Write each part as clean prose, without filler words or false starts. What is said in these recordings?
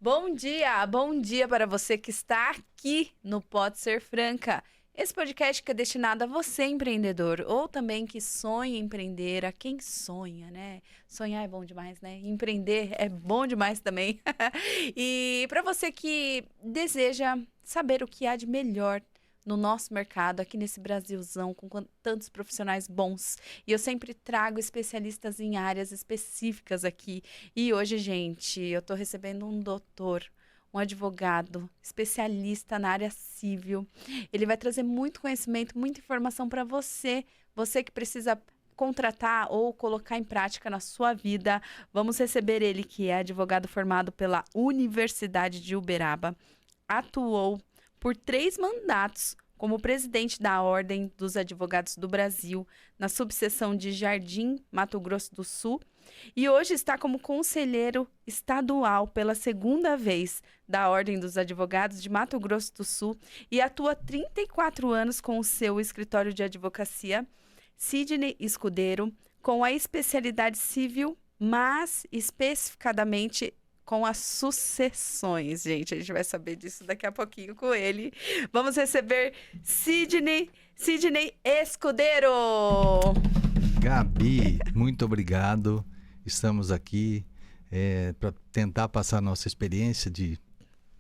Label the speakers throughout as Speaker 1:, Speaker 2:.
Speaker 1: Bom dia para você que está aqui no Pode Ser Franca. Esse podcast que é destinado a você, empreendedor, ou também que sonha em empreender, a quem sonha, né? Sonhar é bom demais, né? Empreender é bom demais também. E para você que deseja saber o que há de melhor no nosso mercado, aqui nesse Brasilzão, com tantos profissionais bons. E eu sempre trago especialistas em áreas específicas aqui. E hoje, gente, eu tô recebendo um doutor, um advogado, especialista na área civil. Ele vai trazer muito conhecimento, muita informação para você, você que precisa contratar ou colocar em prática na sua vida. Vamos receber ele, que é advogado formado pela Universidade de Uberaba, atuou por 3 mandatos como presidente da Ordem dos Advogados do Brasil, na subseção de Jardim, Mato Grosso do Sul, e hoje está como conselheiro estadual pela 2ª vez da Ordem dos Advogados de Mato Grosso do Sul e atua há 34 anos com o seu escritório de advocacia, Sidney Escudeiro, com a especialidade civil, mas especificadamente com as sucessões, gente. A gente vai saber disso daqui a pouquinho com ele. Vamos receber Sidney Escudeiro.
Speaker 2: Gabi, muito obrigado. Estamos aqui para tentar passar a nossa experiência de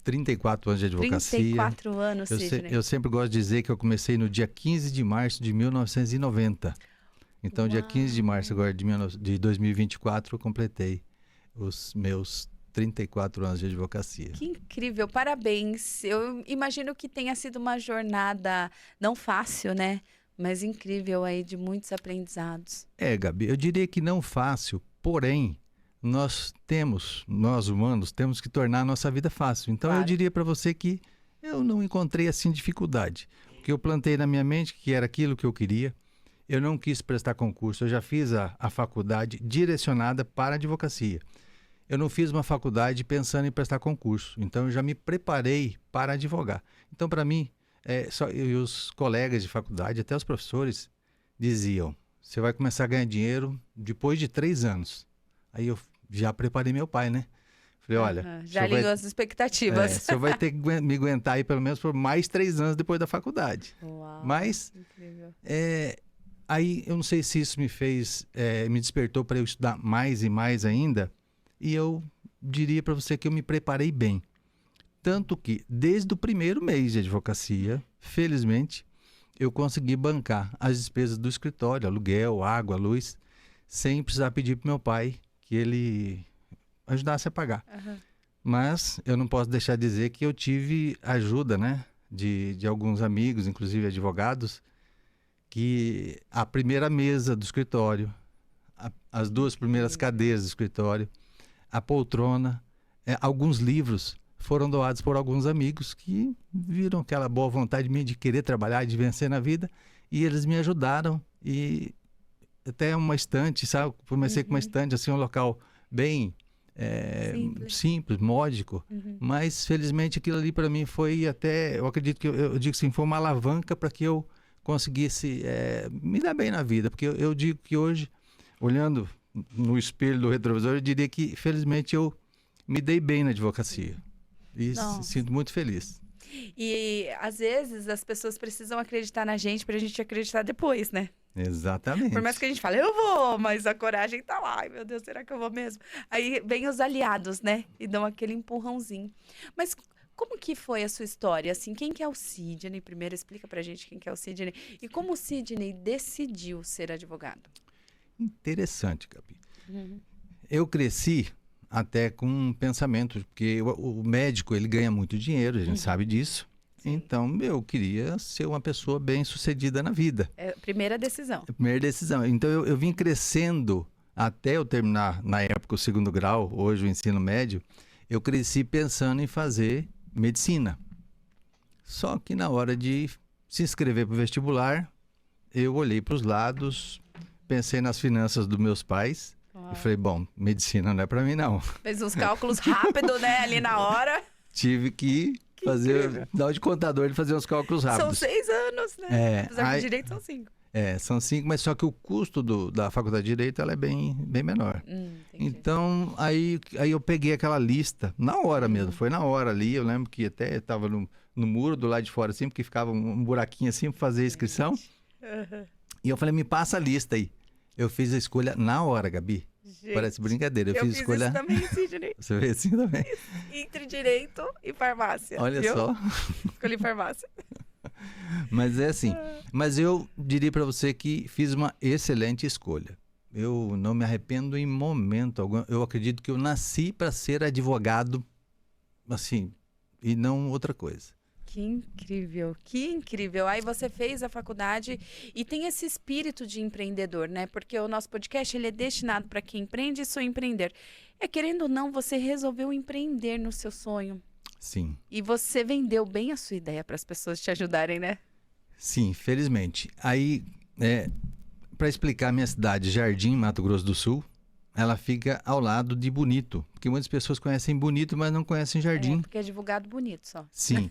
Speaker 2: 34 anos de advocacia.
Speaker 1: 34 anos, Sidney.
Speaker 2: Eu sempre gosto de dizer que eu comecei no dia 15 de março de 1990. Então, dia 15 de março agora de 2024, eu completei os meus 34 anos de advocacia.
Speaker 1: Que incrível, parabéns. Eu imagino que tenha sido uma jornada não fácil, né? Mas incrível aí, de muitos aprendizados.
Speaker 2: Gabi, eu diria que não fácil, porém, nós humanos, temos que tornar a nossa vida fácil. Então,
Speaker 1: Claro.
Speaker 2: Eu diria para você que eu não encontrei assim dificuldade. Porque eu plantei na minha mente que era aquilo que eu queria. Eu não quis prestar concurso, eu já fiz a faculdade direcionada para a advocacia. Eu não fiz uma faculdade pensando em prestar concurso, então eu já me preparei para advogar. Então, para mim, e os colegas de faculdade, até os professores, diziam: você vai começar a ganhar dinheiro depois de 3 anos. Aí eu já preparei meu pai, né? Falei, olha...
Speaker 1: Já ligou as expectativas.
Speaker 2: O senhor vai ter que me aguentar aí pelo menos por mais 3 anos depois da faculdade.
Speaker 1: Uau,
Speaker 2: Mas,
Speaker 1: incrível.
Speaker 2: aí eu não sei se isso me despertou para eu estudar mais e mais ainda. E eu diria para você que eu me preparei bem. Tanto que, desde o primeiro mês de advocacia, felizmente, eu consegui bancar as despesas do escritório, aluguel, água, luz, sem precisar pedir para meu pai que ele ajudasse a pagar.
Speaker 1: Uhum.
Speaker 2: Mas eu não posso deixar de dizer que eu tive ajuda, né, de alguns amigos, inclusive advogados, que a primeira mesa do escritório, as 2 primeiras cadeiras do escritório, a poltrona, alguns livros foram doados por alguns amigos que viram aquela boa vontade minha de querer trabalhar, de vencer na vida, e eles me ajudaram. E até uma estante, sabe? Comecei com uma estante, assim, um local bem simples, módico, mas felizmente aquilo ali para mim foi até, eu acredito que eu digo assim, foi uma alavanca para que eu conseguisse me dar bem na vida, porque eu digo que hoje, olhando no espelho do retrovisor, eu diria que felizmente eu me dei bem na advocacia e sinto muito feliz.
Speaker 1: E às vezes as pessoas precisam acreditar na gente pra gente acreditar depois, né?
Speaker 2: Exatamente.
Speaker 1: Por mais que a gente fale, eu vou, mas a coragem tá lá. Ai, meu Deus, será que eu vou mesmo? Aí vem os aliados, né? E dão aquele empurrãozinho. Mas como que foi a sua história? Assim, quem que é o Sidney? Primeiro explica pra gente quem que é o Sidney. E como o Sidney decidiu ser advogado?
Speaker 2: Interessante, Gabi. Eu cresci até com um pensamento, porque o médico, ele ganha muito dinheiro, a gente sabe disso. Sim. Então, eu queria ser uma pessoa bem-sucedida na vida.
Speaker 1: É a primeira decisão.
Speaker 2: A primeira decisão. Então, eu vim crescendo até eu terminar, na época, o 2º grau, hoje o ensino médio, eu cresci pensando em fazer medicina. Só que na hora de se inscrever para o vestibular, eu olhei para os lados, pensei nas finanças dos meus pais. E falei, bom, medicina não é para mim, não.
Speaker 1: Fez uns cálculos rápidos, né, ali na hora.
Speaker 2: Tive que fazer, dar de contador de fazer uns cálculos rápidos.
Speaker 1: São 6 anos, né? Apesar que
Speaker 2: aí,
Speaker 1: direito são 5.
Speaker 2: São 5, mas só que o custo da faculdade de Direito ela é bem menor.
Speaker 1: Entendi.
Speaker 2: Então, aí eu peguei aquela lista, na hora mesmo, foi na hora ali. Eu lembro que até estava no muro do lado de fora, assim, porque ficava um buraquinho assim para fazer a inscrição.
Speaker 1: Uhum.
Speaker 2: E eu falei, me passa a lista aí. Eu fiz a escolha na hora, Gabi.
Speaker 1: Gente,
Speaker 2: Parece brincadeira. Eu fiz a escolha.
Speaker 1: isso também, Sidney.
Speaker 2: Você vê assim também?
Speaker 1: Entre direito e farmácia.
Speaker 2: Olha
Speaker 1: viu?
Speaker 2: só.
Speaker 1: Escolhi farmácia.
Speaker 2: Mas é assim. Mas eu diria para você que fiz uma excelente escolha. Eu não me arrependo em momento algum. Eu acredito que eu nasci para ser advogado, assim, e não outra coisa.
Speaker 1: Que incrível, que incrível. Aí você fez a faculdade e tem esse espírito de empreendedor, né? Porque o nosso podcast ele é destinado para quem empreende e sonha empreender. Querendo ou não, você resolveu empreender no seu sonho.
Speaker 2: Sim.
Speaker 1: E você vendeu bem a sua ideia para as pessoas te ajudarem, né?
Speaker 2: Sim, felizmente. Aí, para explicar a minha cidade, Jardim, Mato Grosso do Sul, ela fica ao lado de Bonito. Porque muitas pessoas conhecem Bonito, mas não conhecem Jardim.
Speaker 1: Porque é divulgado bonito só.
Speaker 2: Sim,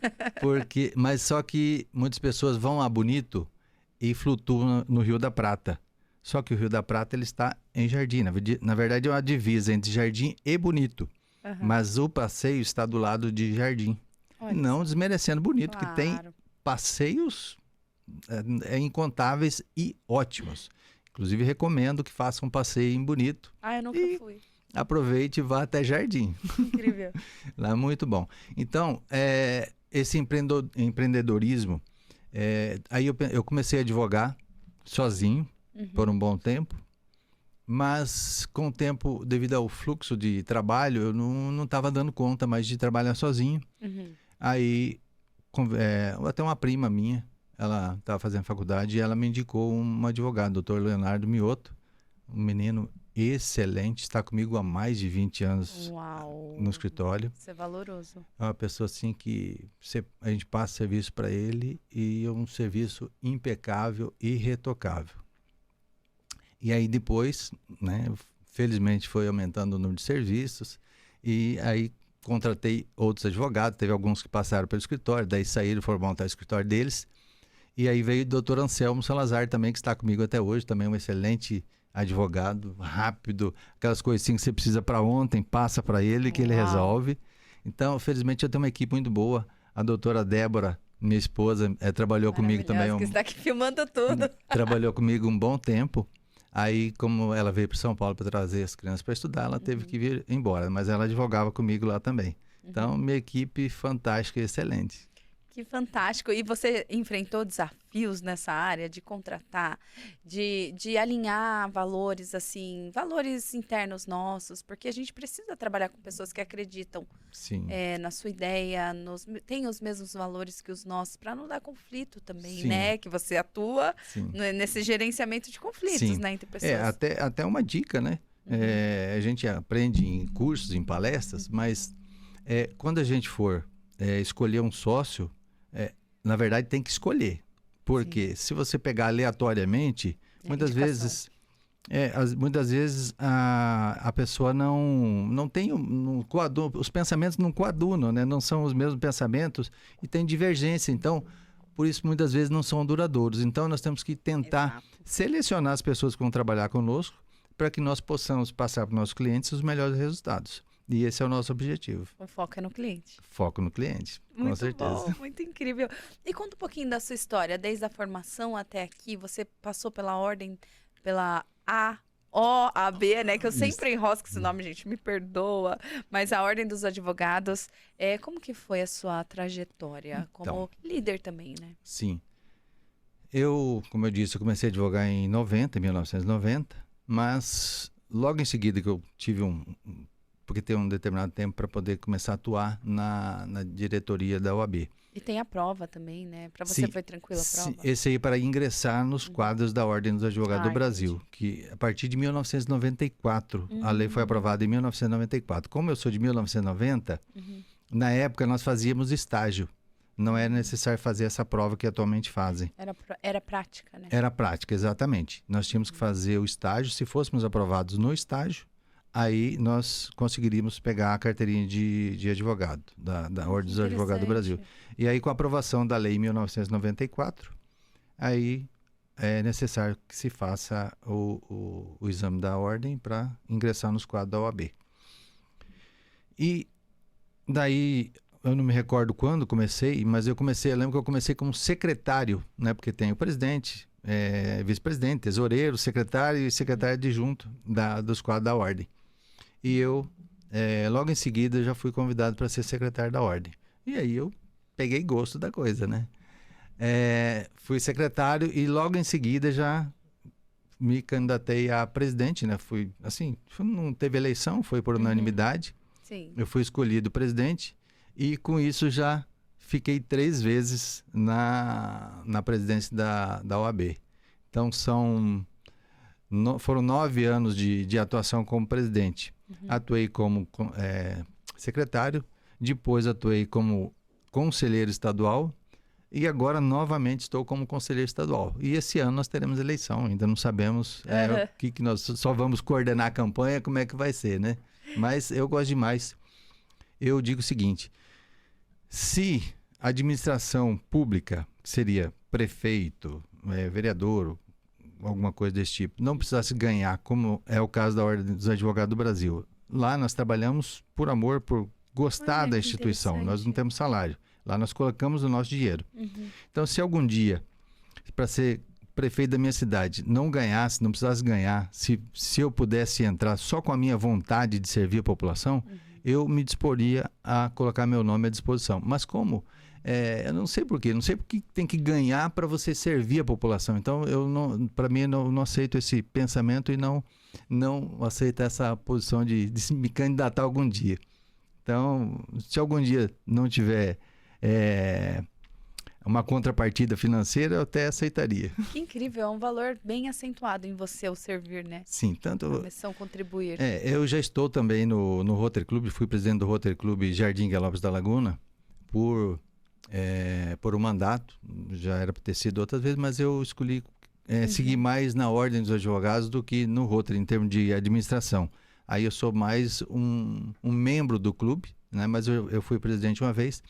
Speaker 2: mas só que muitas pessoas vão a Bonito e flutuam no Rio da Prata. Só que o Rio da Prata ele está em Jardim. Na verdade, é uma divisa entre Jardim e Bonito.
Speaker 1: Uhum.
Speaker 2: Mas o passeio está do lado de Jardim.
Speaker 1: Olha
Speaker 2: Não desmerecendo Bonito,
Speaker 1: claro.
Speaker 2: que tem passeios incontáveis e ótimos. Inclusive, recomendo que façam um passeio em Bonito.
Speaker 1: Eu nunca fui.
Speaker 2: Aproveite e vá até Jardim.
Speaker 1: Incrível.
Speaker 2: Lá é muito bom. Então, esse empreendedorismo, aí eu comecei a advogar sozinho por um bom tempo, mas com o tempo, devido ao fluxo de trabalho, eu não estava dando conta mais de trabalhar sozinho.
Speaker 1: Uhum.
Speaker 2: Aí, até uma prima minha, ela estava fazendo faculdade e ela me indicou um advogado, doutor Leonardo Mioto, um menino excelente, está comigo há mais de 20 anos.
Speaker 1: Uau.
Speaker 2: No escritório.
Speaker 1: Isso é valoroso.
Speaker 2: É uma pessoa assim que a gente passa serviço para ele e é um serviço impecável e irretocável. E aí depois, né, felizmente foi aumentando o número de serviços e aí contratei outros advogados, teve alguns que passaram pelo escritório, daí saíram, foram montar o escritório deles. E aí veio o doutor Anselmo Salazar também, que está comigo até hoje, também um excelente advogado, rápido, aquelas coisas assim que você precisa para ontem, passa para ele que ele resolve. Então, felizmente, eu tenho uma equipe muito boa. A doutora Débora, minha esposa, trabalhou comigo também.
Speaker 1: Que está aqui filmando tudo.
Speaker 2: Trabalhou comigo um bom tempo. Aí, como ela veio para São Paulo para trazer as crianças para estudar, ela teve que vir embora, mas ela advogava comigo lá também. Então, minha equipe fantástica e excelente.
Speaker 1: Que fantástico. E você enfrentou desafios nessa área de contratar, de alinhar valores, assim, valores internos nossos, porque a gente precisa trabalhar com pessoas que acreditam
Speaker 2: Sim.
Speaker 1: Na sua ideia, tem os mesmos valores que os nossos, para não dar conflito também,
Speaker 2: Sim.
Speaker 1: né? Que você atua
Speaker 2: Sim.
Speaker 1: nesse gerenciamento de conflitos,
Speaker 2: Sim.
Speaker 1: né, entre pessoas.
Speaker 2: Até uma dica, né? A gente aprende em cursos, em palestras, mas quando a gente for escolher um sócio, na verdade tem que escolher. Porque se você pegar aleatoriamente, muitas vezes a pessoa não tem os pensamentos não coadunam, né? Não são os mesmos pensamentos e tem divergência. Então, por isso muitas vezes não são duradouros. Então, nós temos que tentar selecionar as pessoas que vão trabalhar conosco para que nós possamos passar para os nossos clientes os melhores resultados. E esse é o nosso objetivo.
Speaker 1: O foco é no cliente.
Speaker 2: Foco no cliente, com certeza.
Speaker 1: Muito bom, muito incrível. E conta um pouquinho da sua história, desde a formação até aqui, você passou pela ordem, pela OAB, né? Que eu sempre enrosco esse nome, gente, me perdoa. Mas a Ordem dos Advogados, como que foi a sua trajetória como líder também, né?
Speaker 2: Sim. Como eu disse, eu comecei a advogar em 1990, mas logo em seguida que eu tive porque tem um determinado tempo para poder começar a atuar na diretoria da OAB.
Speaker 1: E tem a prova também, né? Para você foi tranquila a prova?
Speaker 2: Esse aí para ingressar nos quadros da Ordem dos Advogados do Brasil, entendi. Que a partir de 1994, a lei foi aprovada em 1994. Como eu sou de 1990, na época nós fazíamos estágio. Não era necessário fazer essa prova que atualmente fazem.
Speaker 1: Era prática, né?
Speaker 2: Era prática, exatamente. Nós tínhamos que fazer o estágio. Se fôssemos aprovados no estágio, aí nós conseguiríamos pegar a carteirinha de advogado, da Ordem dos Advogados do Brasil. E aí, com a aprovação da lei em 1994, aí é necessário que se faça o exame da ordem para ingressar nos quadros da OAB. E daí, eu não me recordo quando comecei, mas eu lembro que eu comecei como secretário, né? Porque tem o presidente, vice-presidente, tesoureiro, secretário e secretário adjunto dos quadros da ordem. E eu, logo em seguida, já fui convidado para ser secretário da ordem. E aí eu peguei gosto da coisa, né? Fui secretário e logo em seguida já me candidatei a presidente, né? Não teve eleição, foi por unanimidade.
Speaker 1: Sim.
Speaker 2: Eu fui escolhido presidente e com isso já fiquei 3 vezes na presidência da OAB. Então foram 9 anos de atuação como presidente. Atuei como secretário, depois atuei como conselheiro estadual e agora novamente estou como conselheiro estadual. E esse ano nós teremos eleição, ainda não sabemos o que nós só vamos coordenar a campanha, como é que vai ser, né? Mas eu gosto demais. Eu digo o seguinte, se a administração pública, que seria prefeito, vereador, alguma coisa desse tipo, não precisasse ganhar, como é o caso da Ordem dos Advogados do Brasil, lá nós trabalhamos por amor, por gostar da instituição, nós não temos salário. Lá nós colocamos o nosso dinheiro. Então, se algum dia, para ser prefeito da minha cidade, não ganhasse, não precisasse ganhar, se eu pudesse entrar só com a minha vontade de servir a população, eu me disporia a colocar meu nome à disposição. Mas como? Eu não sei por quê, não sei porque tem que ganhar para você servir a população. Então, para mim, eu não aceito esse pensamento e não aceito essa posição de me candidatar algum dia. Então, se algum dia não tiver uma contrapartida financeira, eu até aceitaria.
Speaker 1: Que incrível, é um valor bem acentuado em você, o servir, né?
Speaker 2: Sim, tanto...
Speaker 1: A missão contribuir.
Speaker 2: Eu já estou também no Rotary Club, fui presidente do Rotary Club Jardim Guilherme da Laguna por um mandato, já era para ter sido outras vezes, mas eu escolhi seguir mais na Ordem dos Advogados do que no Rotary, em termos de administração. Aí eu sou mais um membro do clube, né? Mas eu fui presidente uma vez.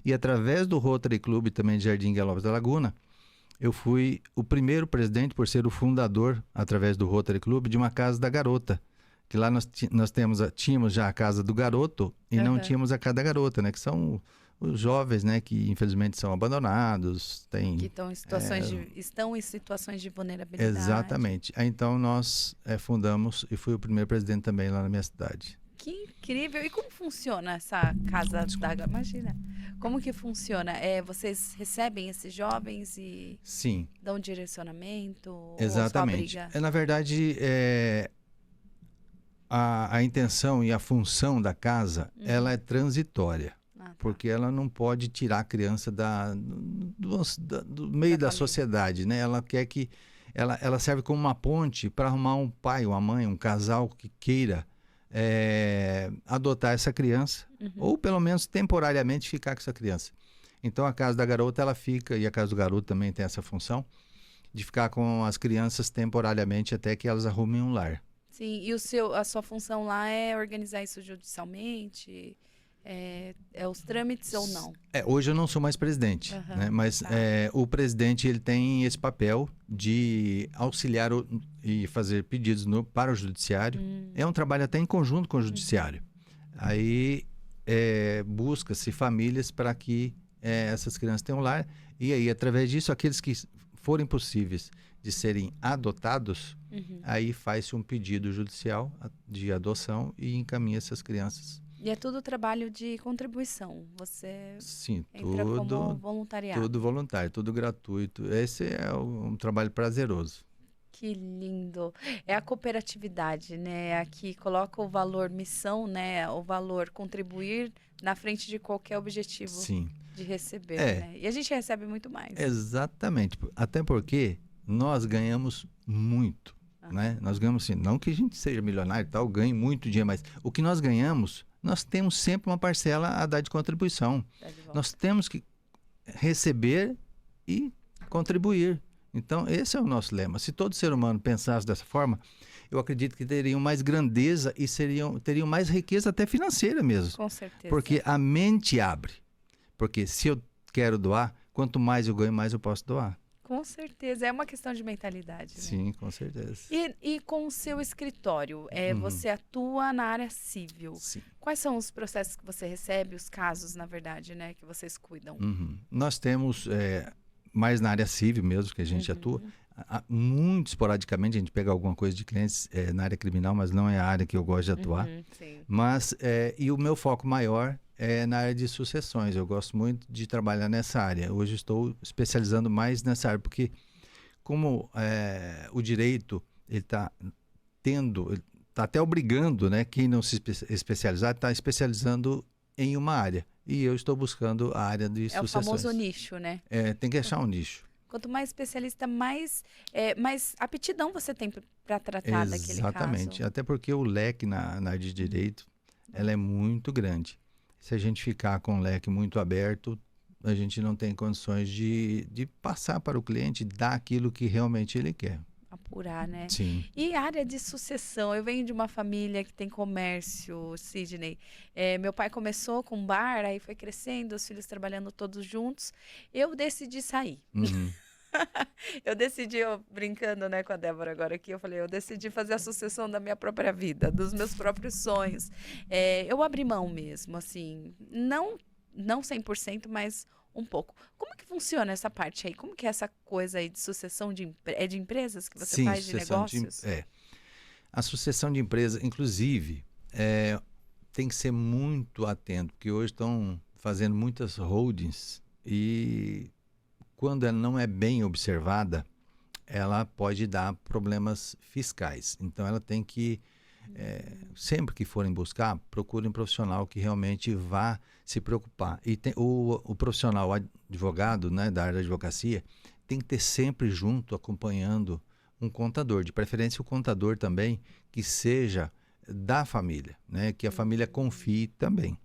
Speaker 2: E através do Rotary Club também de Jardim Guilherme da Laguna, eu fui o primeiro presidente por ser o fundador, através do Rotary Club, de uma Casa da Garota. Que lá nós tínhamos já a Casa do Garoto e não tínhamos a Casa da Garota, né? Que são os jovens, né? Que infelizmente são abandonados. Que
Speaker 1: estão em situações de vulnerabilidade.
Speaker 2: Exatamente. Aí, então nós fundamos e fui o primeiro presidente também lá na minha cidade.
Speaker 1: Que incrível! E como funciona essa Casa da Garota? Imagina. Como que funciona? Vocês recebem esses jovens e
Speaker 2: Sim.
Speaker 1: Dão direcionamento?
Speaker 2: Exatamente.
Speaker 1: Ou só
Speaker 2: Na verdade, a intenção e a função da casa, ela é transitória. Porque ela não pode tirar a criança do meio da sociedade, né? Ela quer que... Ela serve como uma ponte para arrumar um pai, uma mãe, um casal que queira adotar essa criança, ou pelo menos temporariamente ficar com essa criança. Então a Casa da Garota ela fica, e a Casa do Garoto também tem essa função, de ficar com as crianças temporariamente até que elas arrumem um lar.
Speaker 1: Sim, e a sua função lá é organizar isso judicialmente? Os trâmites ou não?
Speaker 2: Hoje eu não sou mais presidente, né? Mas o presidente ele tem esse papel de auxiliar e fazer pedidos para o judiciário. É um trabalho até em conjunto com o judiciário. Aí busca-se famílias para que essas crianças tenham lar. E aí, através disso, aqueles que forem possíveis de serem adotados, aí faz-se um pedido judicial de adoção e encaminha essas crianças.
Speaker 1: E é tudo trabalho de contribuição. Você
Speaker 2: Sim,
Speaker 1: entra como voluntariado.
Speaker 2: Tudo voluntário, tudo gratuito. Esse é um trabalho prazeroso.
Speaker 1: Que lindo. É a cooperatividade, né? Aqui coloca o valor missão, né? O valor contribuir na frente de qualquer objetivo.
Speaker 2: Sim.
Speaker 1: De receber, né? E a gente recebe muito mais.
Speaker 2: Exatamente. Até porque nós ganhamos muito, né? Nós ganhamos, assim, não que a gente seja milionário e tal, ganhe muito dinheiro, mas o que nós ganhamos, nós temos sempre uma parcela a dar de contribuição. Nós temos que receber e contribuir. Então, esse é o nosso lema. Se todo ser humano pensasse dessa forma, eu acredito que teriam mais grandeza e teriam mais riqueza até financeira mesmo.
Speaker 1: Com certeza.
Speaker 2: Porque a mente abre. Porque se eu quero doar, quanto mais eu ganho, mais eu posso doar.
Speaker 1: Com certeza. É uma questão de mentalidade, né?
Speaker 2: Sim, com certeza.
Speaker 1: E com o seu escritório, você atua na área civil.
Speaker 2: Sim.
Speaker 1: Quais são os processos que você recebe, os casos, na verdade, né, que vocês cuidam?
Speaker 2: Nós temos, mais na área civil mesmo, que a gente atua. Muito esporadicamente a gente pega alguma coisa de clientes na área criminal, mas não é a área que eu gosto de atuar.
Speaker 1: Sim.
Speaker 2: Mas, e o meu foco maior é na área de sucessões. Eu gosto muito de trabalhar nessa área. Hoje estou especializando mais nessa área, porque como o direito ele está está até obrigando, né, quem não se especializar, está especializando em uma área. E eu estou buscando a área de sucessões.
Speaker 1: É o famoso nicho, né?
Speaker 2: Tem que achar um nicho.
Speaker 1: Quanto mais especialista, mais aptidão você tem para tratar daquele caso.
Speaker 2: Exatamente. Até porque o leque na área de direito, ela é muito grande. Se a gente ficar com o leque muito aberto, a gente não tem condições de passar para o cliente, dar aquilo que realmente ele quer.
Speaker 1: Apurar, né?
Speaker 2: Sim.
Speaker 1: E área de sucessão? Eu venho de uma família que tem comércio, Sidney. Meu pai começou com um bar, aí foi crescendo, os filhos trabalhando todos juntos. Eu decidi sair. Eu decidi, brincando, né, com a Débora agora aqui, eu falei, eu decidi fazer a sucessão da minha própria vida, dos meus próprios sonhos. Eu abri mão mesmo, assim, não 100%, mas um pouco. Como que funciona essa parte aí? Como que é essa coisa aí de sucessão de empresas que você faz de negócios?
Speaker 2: A sucessão de empresa, inclusive, tem que ser muito atento, porque hoje estão fazendo muitas holdings e quando ela não é bem observada, ela pode dar problemas fiscais. Então, ela tem que, sempre que forem buscar, procure um profissional que realmente vá se preocupar. E o profissional advogado, né, da área da advocacia, tem que ter sempre junto, acompanhando, um contador. De preferência, o contador também que seja da família, né, que a família confie também.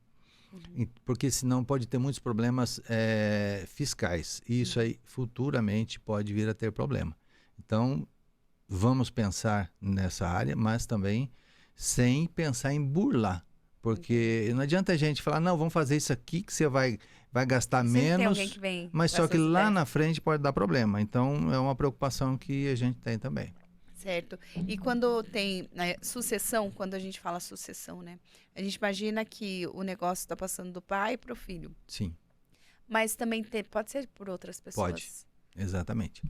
Speaker 2: Porque senão pode ter muitos problemas fiscais. E isso aí futuramente pode vir a ter problema. Então, vamos pensar nessa área, mas também sem pensar em burlar. Porque não adianta a gente falar, não, vamos fazer isso aqui que você vai gastar menos,
Speaker 1: tem que vem
Speaker 2: mas só que lá na frente pode dar problema. Então, é uma preocupação que a gente tem também.
Speaker 1: Certo. E quando tem sucessão, quando a gente fala sucessão, né? A gente imagina que o negócio está passando do pai para o filho.
Speaker 2: Sim.
Speaker 1: Mas também pode ser por outras pessoas.
Speaker 2: Pode, exatamente.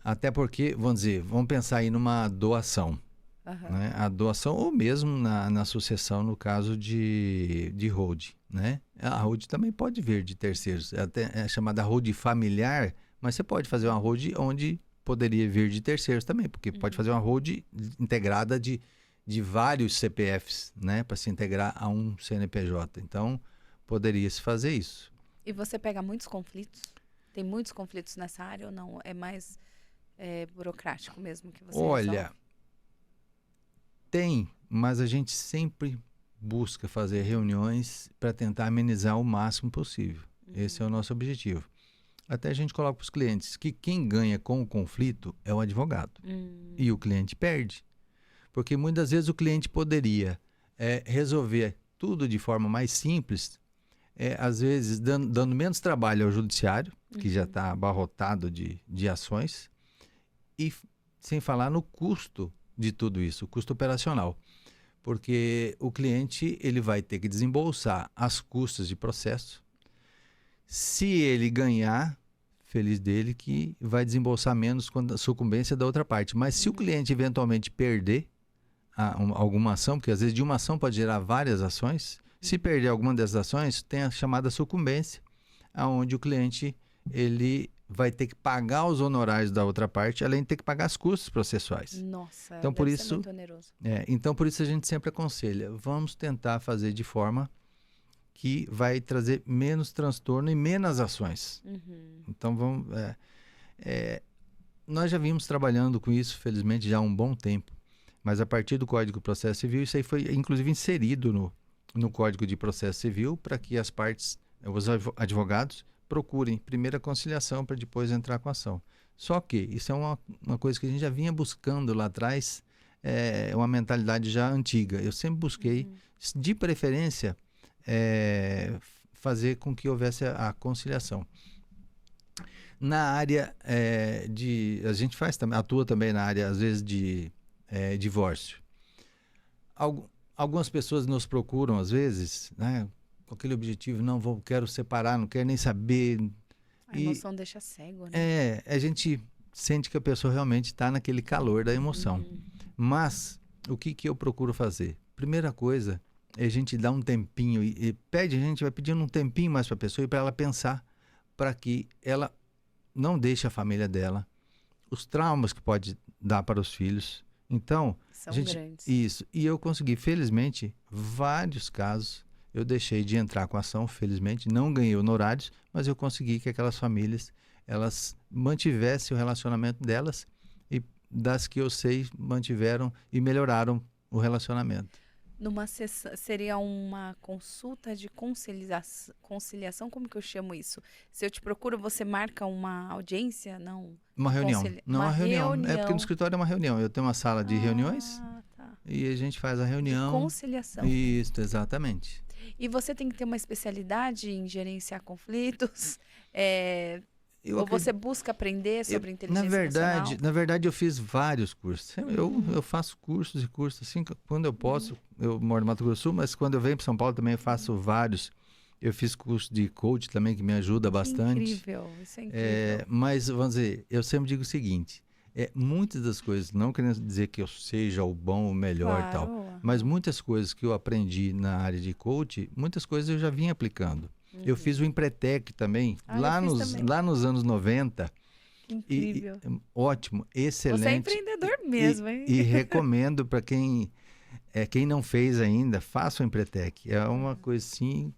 Speaker 2: Até porque, vamos pensar aí numa doação. Né? A doação ou mesmo na sucessão no caso de hold. Né? A hold também pode vir de terceiros. É chamada hold familiar, mas você pode fazer uma hold onde poderia vir de terceiros também, porque pode fazer uma hold integrada de vários CPFs, né, para se integrar a um CNPJ. Então, poderia se fazer isso.
Speaker 1: E você pega muitos conflitos? Tem muitos conflitos nessa área ou não? É mais burocrático mesmo que você resolve?
Speaker 2: Tem, mas a gente sempre busca fazer reuniões para tentar amenizar o máximo possível. Esse é o nosso objetivo. Até a gente coloca para os clientes que quem ganha com o conflito é o advogado. E o cliente perde. Porque muitas vezes o cliente poderia resolver tudo de forma mais simples, às vezes dando menos trabalho ao judiciário, que já está abarrotado de ações, e sem falar no custo de tudo isso, o custo operacional. Porque o cliente ele vai ter que desembolsar as custas de processo. Se ele ganhar, feliz dele, que vai desembolsar menos quando a sucumbência da outra parte. Mas se o cliente eventualmente perder alguma ação, porque às vezes de uma ação pode gerar várias ações, se perder alguma dessas ações, tem a chamada sucumbência, onde o cliente ele vai ter que pagar os honorários da outra parte, além de ter que pagar as custas processuais.
Speaker 1: Nossa,
Speaker 2: então,
Speaker 1: deve ser muito oneroso.
Speaker 2: Então, por isso a gente sempre aconselha, vamos tentar fazer de forma que vai trazer menos transtorno e menos ações. Então, nós já vimos trabalhando com isso, felizmente, já há um bom tempo. Mas a partir do Código de Processo Civil, isso aí foi, inclusive, inserido no Código de Processo Civil para que as partes, os advogados, procurem primeiro a conciliação para depois entrar com a ação. Só que isso é uma coisa que a gente já vinha buscando lá atrás, uma mentalidade já antiga. Eu sempre busquei, de preferência, fazer com que houvesse a conciliação. Na área a gente atua também na área, às vezes, de divórcio. Algumas pessoas nos procuram, às vezes, né, com aquele objetivo, quero separar, não quero nem saber.
Speaker 1: A emoção deixa cego, né?
Speaker 2: A gente sente que a pessoa realmente está naquele calor da emoção. Mas, o que eu procuro fazer? Primeira coisa, é a gente dar um tempinho, a gente vai pedindo um tempinho mais para a pessoa e para ela pensar, para que ela não deixe a família dela, os traumas que pode dar para os filhos. Então,
Speaker 1: são grandes.
Speaker 2: Isso. E eu consegui, felizmente, vários casos, eu deixei de entrar com a ação, felizmente, não ganhei honorários, mas eu consegui que aquelas famílias, elas mantivessem o relacionamento delas e das que eu sei, mantiveram e melhoraram o relacionamento.
Speaker 1: Numa sessão, seria uma consulta de conciliação, como que eu chamo isso? Se eu te procuro, você marca uma audiência? Não.
Speaker 2: Uma reunião. Não, uma reunião. É porque no escritório é uma reunião. Eu tenho uma sala de reuniões e a gente faz a reunião.
Speaker 1: De conciliação.
Speaker 2: Isso, exatamente.
Speaker 1: E você tem que ter uma especialidade em gerenciar conflitos? Ou você busca aprender sobre inteligência emocional?
Speaker 2: Na verdade, eu fiz vários cursos. Eu faço cursos e cursos, assim, quando eu posso. Eu moro no Mato Grosso do Sul, mas quando eu venho para São Paulo também eu faço vários. Eu fiz curso de coach também, que me ajuda bastante.
Speaker 1: Incrível, isso é incrível.
Speaker 2: Mas, vamos dizer, eu sempre digo o seguinte, muitas das coisas, não querendo dizer que eu seja o bom, o melhor e tal, mas muitas coisas que eu aprendi na área de coach, muitas coisas eu já vim aplicando. Eu fiz o Empretec também, lá nos anos 90.
Speaker 1: Incrível.
Speaker 2: Ótimo, excelente.
Speaker 1: Você é empreendedor mesmo, hein?
Speaker 2: E recomendo para quem não fez ainda, faça o Empretec. É uma coisa assim,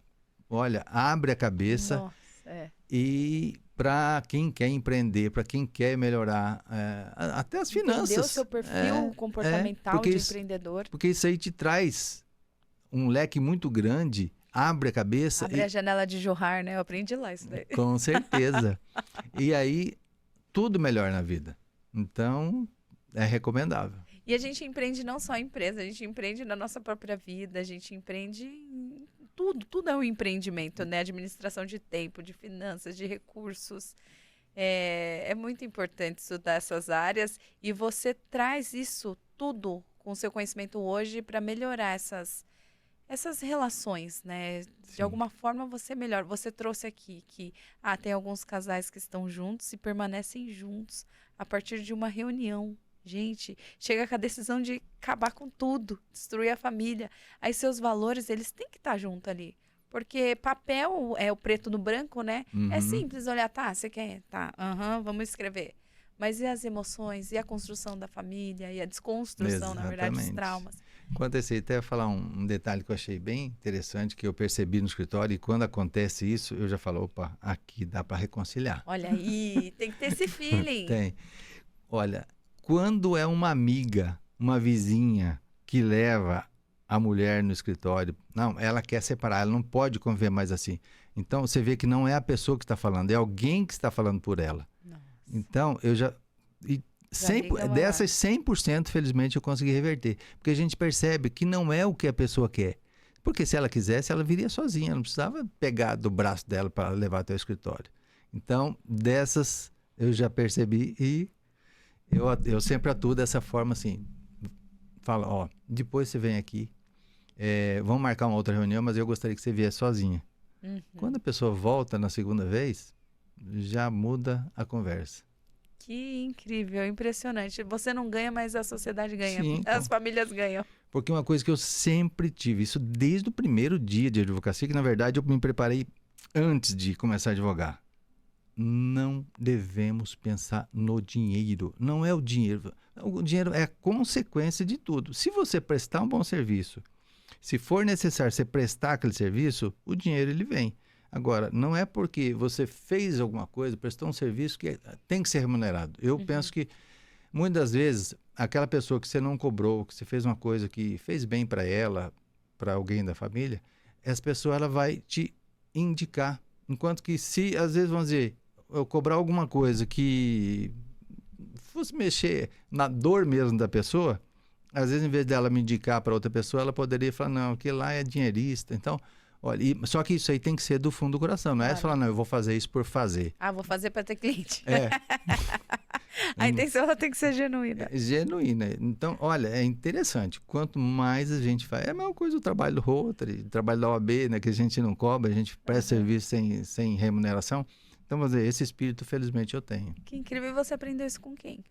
Speaker 2: olha, abre a cabeça.
Speaker 1: Nossa,
Speaker 2: E para quem quer empreender, para quem quer melhorar até as finanças.
Speaker 1: Entender o seu perfil comportamental de empreendedor.
Speaker 2: Porque isso aí te traz um leque muito grande. Abre a cabeça.
Speaker 1: Abre a janela de jorrar, né? Eu aprendi lá isso daí.
Speaker 2: Com certeza. E aí, tudo melhor na vida. Então, é recomendável.
Speaker 1: E a gente empreende não só em empresa, a gente empreende na nossa própria vida, a gente empreende em tudo é um empreendimento, né? Administração de tempo, de finanças, de recursos. É muito importante estudar essas áreas e você traz isso tudo com o seu conhecimento hoje para melhorar essas relações, né?
Speaker 2: Sim.
Speaker 1: De alguma forma você melhora. Você trouxe aqui que tem alguns casais que estão juntos e permanecem juntos a partir de uma reunião. Gente, chega com a decisão de acabar com tudo, destruir a família. Aí seus valores, eles têm que estar junto ali. Porque papel é o preto no branco, né? É simples olhar, você quer? Vamos escrever. Mas e as emoções, e a construção da família, e a desconstrução, na verdade, dos traumas?
Speaker 2: Quanto a esse, até falar um detalhe que eu achei bem interessante, que eu percebi no escritório, e quando acontece isso, eu já falo, opa, aqui dá para reconciliar.
Speaker 1: Olha aí, tem que ter esse feeling.
Speaker 2: Tem. Olha, quando é uma amiga, uma vizinha, que leva a mulher no escritório, não, ela quer separar, ela não pode conviver mais assim. Então, você vê que não é a pessoa que está falando, é alguém que está falando por ela. Nossa. Então, eu já... dessas 100%, felizmente, eu consegui reverter. Porque a gente percebe que não é o que a pessoa quer. Porque se ela quisesse, ela viria sozinha. Não precisava pegar do braço dela para levar até o escritório. Então, dessas, eu já percebi e eu sempre atuo dessa forma assim. Falo, depois você vem aqui. Vamos marcar uma outra reunião, mas eu gostaria que você viesse sozinha. Quando a pessoa volta na segunda vez, já muda a conversa.
Speaker 1: Que incrível, impressionante. Você não ganha, mas a sociedade ganha.
Speaker 2: Sim,
Speaker 1: as famílias ganham.
Speaker 2: Porque uma coisa que eu sempre tive, isso desde o primeiro dia de advocacia, que na verdade eu me preparei antes de começar a advogar. Não devemos pensar no dinheiro. Não é o dinheiro. O dinheiro é a consequência de tudo. Se você prestar um bom serviço, se for necessário você prestar aquele serviço, o dinheiro ele vem. Agora, não é porque você fez alguma coisa, prestou um serviço que tem que ser remunerado. Eu penso que, muitas vezes, aquela pessoa que você não cobrou, que você fez uma coisa que fez bem para ela, para alguém da família, essa pessoa ela vai te indicar. Enquanto que se, às vezes, vamos dizer, eu cobrar alguma coisa que fosse mexer na dor mesmo da pessoa, às vezes, em vez dela me indicar para outra pessoa, ela poderia falar, não, aquele lá é dinheirista. Então, Olha, só que isso aí tem que ser do fundo do coração, não é
Speaker 1: Claro.
Speaker 2: falar, não, eu vou fazer isso por fazer.
Speaker 1: Ah, vou fazer para ter cliente.
Speaker 2: É,
Speaker 1: A intenção ela tem que ser genuína.
Speaker 2: é genuína. Então, olha, é interessante. Quanto mais a gente faz, é a mesma coisa o trabalho do Rotary, o trabalho da OAB, né, que a gente não cobra, a gente presta serviço sem remuneração. Então, vamos dizer, esse espírito, felizmente, eu tenho.
Speaker 1: Que incrível. E você aprendeu isso com quem?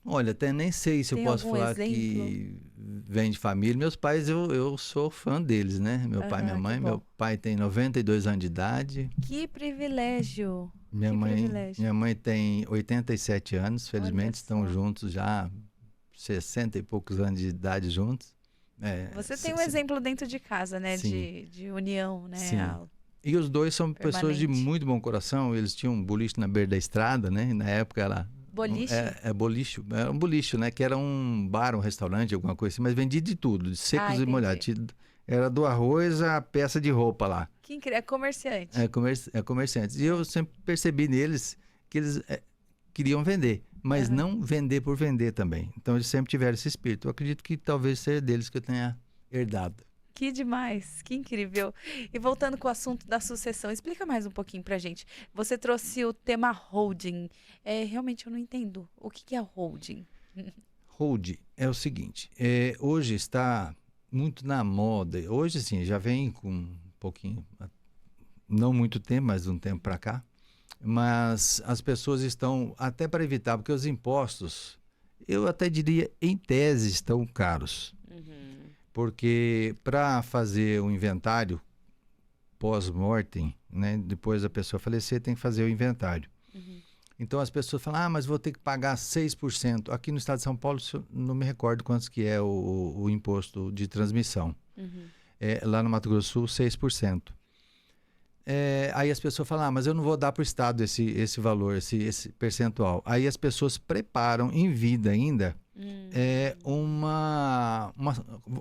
Speaker 2: Olha, até nem sei se eu
Speaker 1: Tem
Speaker 2: posso
Speaker 1: algum
Speaker 2: falar
Speaker 1: exemplo?
Speaker 2: que vem de família. Meus pais, eu sou fã deles, né? Meu pai e minha
Speaker 1: Aham, que
Speaker 2: mãe.
Speaker 1: bom.
Speaker 2: Meu pai tem 92 anos de idade.
Speaker 1: Que privilégio.
Speaker 2: Minha
Speaker 1: Que
Speaker 2: mãe,
Speaker 1: privilégio.
Speaker 2: minha mãe tem 87 anos. Felizmente, estão
Speaker 1: só.
Speaker 2: juntos já 60 e poucos anos de idade juntos. É,
Speaker 1: Você tem um
Speaker 2: sim.
Speaker 1: exemplo dentro de casa, né?
Speaker 2: Sim.
Speaker 1: De união, né?
Speaker 2: Sim. E os dois são pessoas de
Speaker 1: Permanente.
Speaker 2: muito bom coração. Eles tinham um boliche na beira da estrada, né? Na época ela
Speaker 1: Boliche?
Speaker 2: boliche, é um boliche, né? Que era um bar, um restaurante, alguma coisa assim, mas vendia de tudo, de secos e
Speaker 1: entendi.
Speaker 2: molhados. Era do arroz à peça de roupa lá.
Speaker 1: Que incrível. É comerciante.
Speaker 2: É comerciantes. E eu sempre percebi neles que eles queriam vender, mas
Speaker 1: Aham.
Speaker 2: não vender por vender também. Então eles sempre tiveram esse espírito. Eu acredito que talvez seja deles que eu tenha herdado.
Speaker 1: Que demais, que incrível. E voltando com o assunto da sucessão, explica mais um pouquinho pra gente. Você trouxe o tema holding. Realmente eu não entendo. O que é holding?
Speaker 2: Hold é o seguinte, hoje está muito na moda. Hoje sim, já vem com um pouquinho, não muito tempo, mas um tempo para cá. Mas as pessoas estão, até para evitar, porque os impostos, eu até diria, em tese, estão caros. Porque para fazer o inventário pós-mortem, né, depois da pessoa falecer, tem que fazer o inventário. Então as pessoas falam, mas vou ter que pagar 6%. Aqui no estado de São Paulo, não me recordo quantos que é o imposto de transmissão. Lá no Mato Grosso do Sul, 6%. Aí as pessoas falam, mas eu não vou dar para o estado esse valor, esse percentual. Aí as pessoas preparam em vida ainda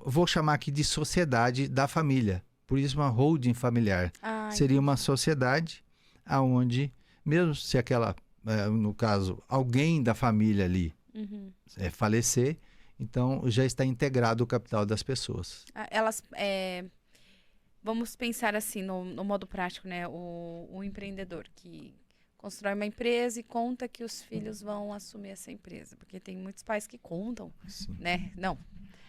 Speaker 2: vou chamar aqui de sociedade da família. Por isso uma holding familiar. Seria uma sociedade aonde, mesmo se aquela, no caso, alguém da família ali falecer, então já está integrado o capital das pessoas.
Speaker 1: Elas, vamos pensar assim, no modo prático, né? O empreendedor que constrói uma empresa e conta que os filhos vão assumir essa empresa. Porque tem muitos pais que contam,
Speaker 2: Sim.
Speaker 1: né? Não,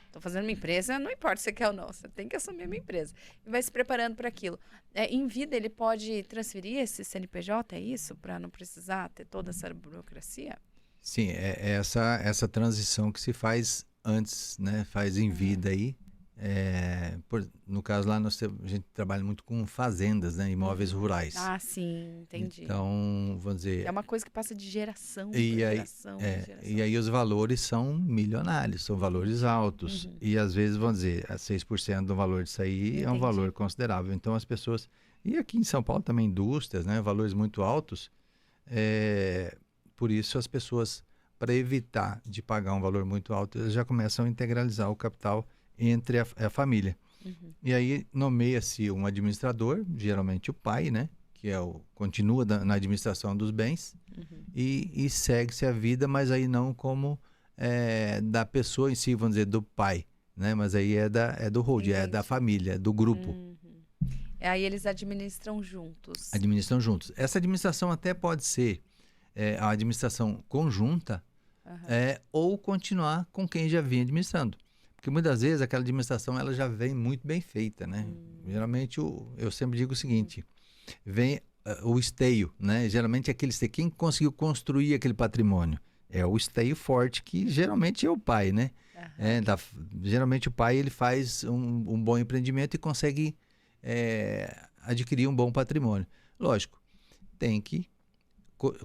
Speaker 1: estou fazendo uma empresa, não importa se você quer ou não, você tem que assumir a minha empresa. E vai se preparando para aquilo. Em vida, ele pode transferir esse CNPJ, é isso? Para não precisar ter toda essa burocracia?
Speaker 2: Sim, é essa transição que se faz antes, né? Faz em vida aí. No caso lá, a gente trabalha muito com fazendas, né? Imóveis rurais.
Speaker 1: Ah, sim, entendi.
Speaker 2: Então, vamos dizer...
Speaker 1: É uma coisa que passa de geração para
Speaker 2: E aí,
Speaker 1: geração, para geração.
Speaker 2: e aí os valores são milionários, são valores altos. E às vezes, vamos dizer, 6% do valor disso aí é um
Speaker 1: Entendi.
Speaker 2: valor considerável. Então as pessoas... E aqui em São Paulo também indústrias, né? Valores muito altos. Por isso as pessoas, para evitar de pagar um valor muito alto, elas já começam a integralizar o capital entre a família. E aí nomeia-se um administrador, geralmente o pai, né? Que continua na administração dos bens e segue-se a vida, mas aí não como da pessoa em si, vamos dizer, do pai, né? Mas aí é do hold, é da família, é do grupo.
Speaker 1: Aí eles administram juntos.
Speaker 2: Administram juntos. Essa administração até pode ser a administração conjunta ou continuar com quem já vinha administrando. Porque muitas vezes aquela administração ela já vem muito bem feita, né? Geralmente, eu sempre digo o seguinte, vem o esteio, né? Geralmente aquele esteio, quem conseguiu construir aquele patrimônio? É o esteio forte, que geralmente é o pai, né? Geralmente o pai ele faz um bom empreendimento e consegue adquirir um bom patrimônio. Lógico, tem que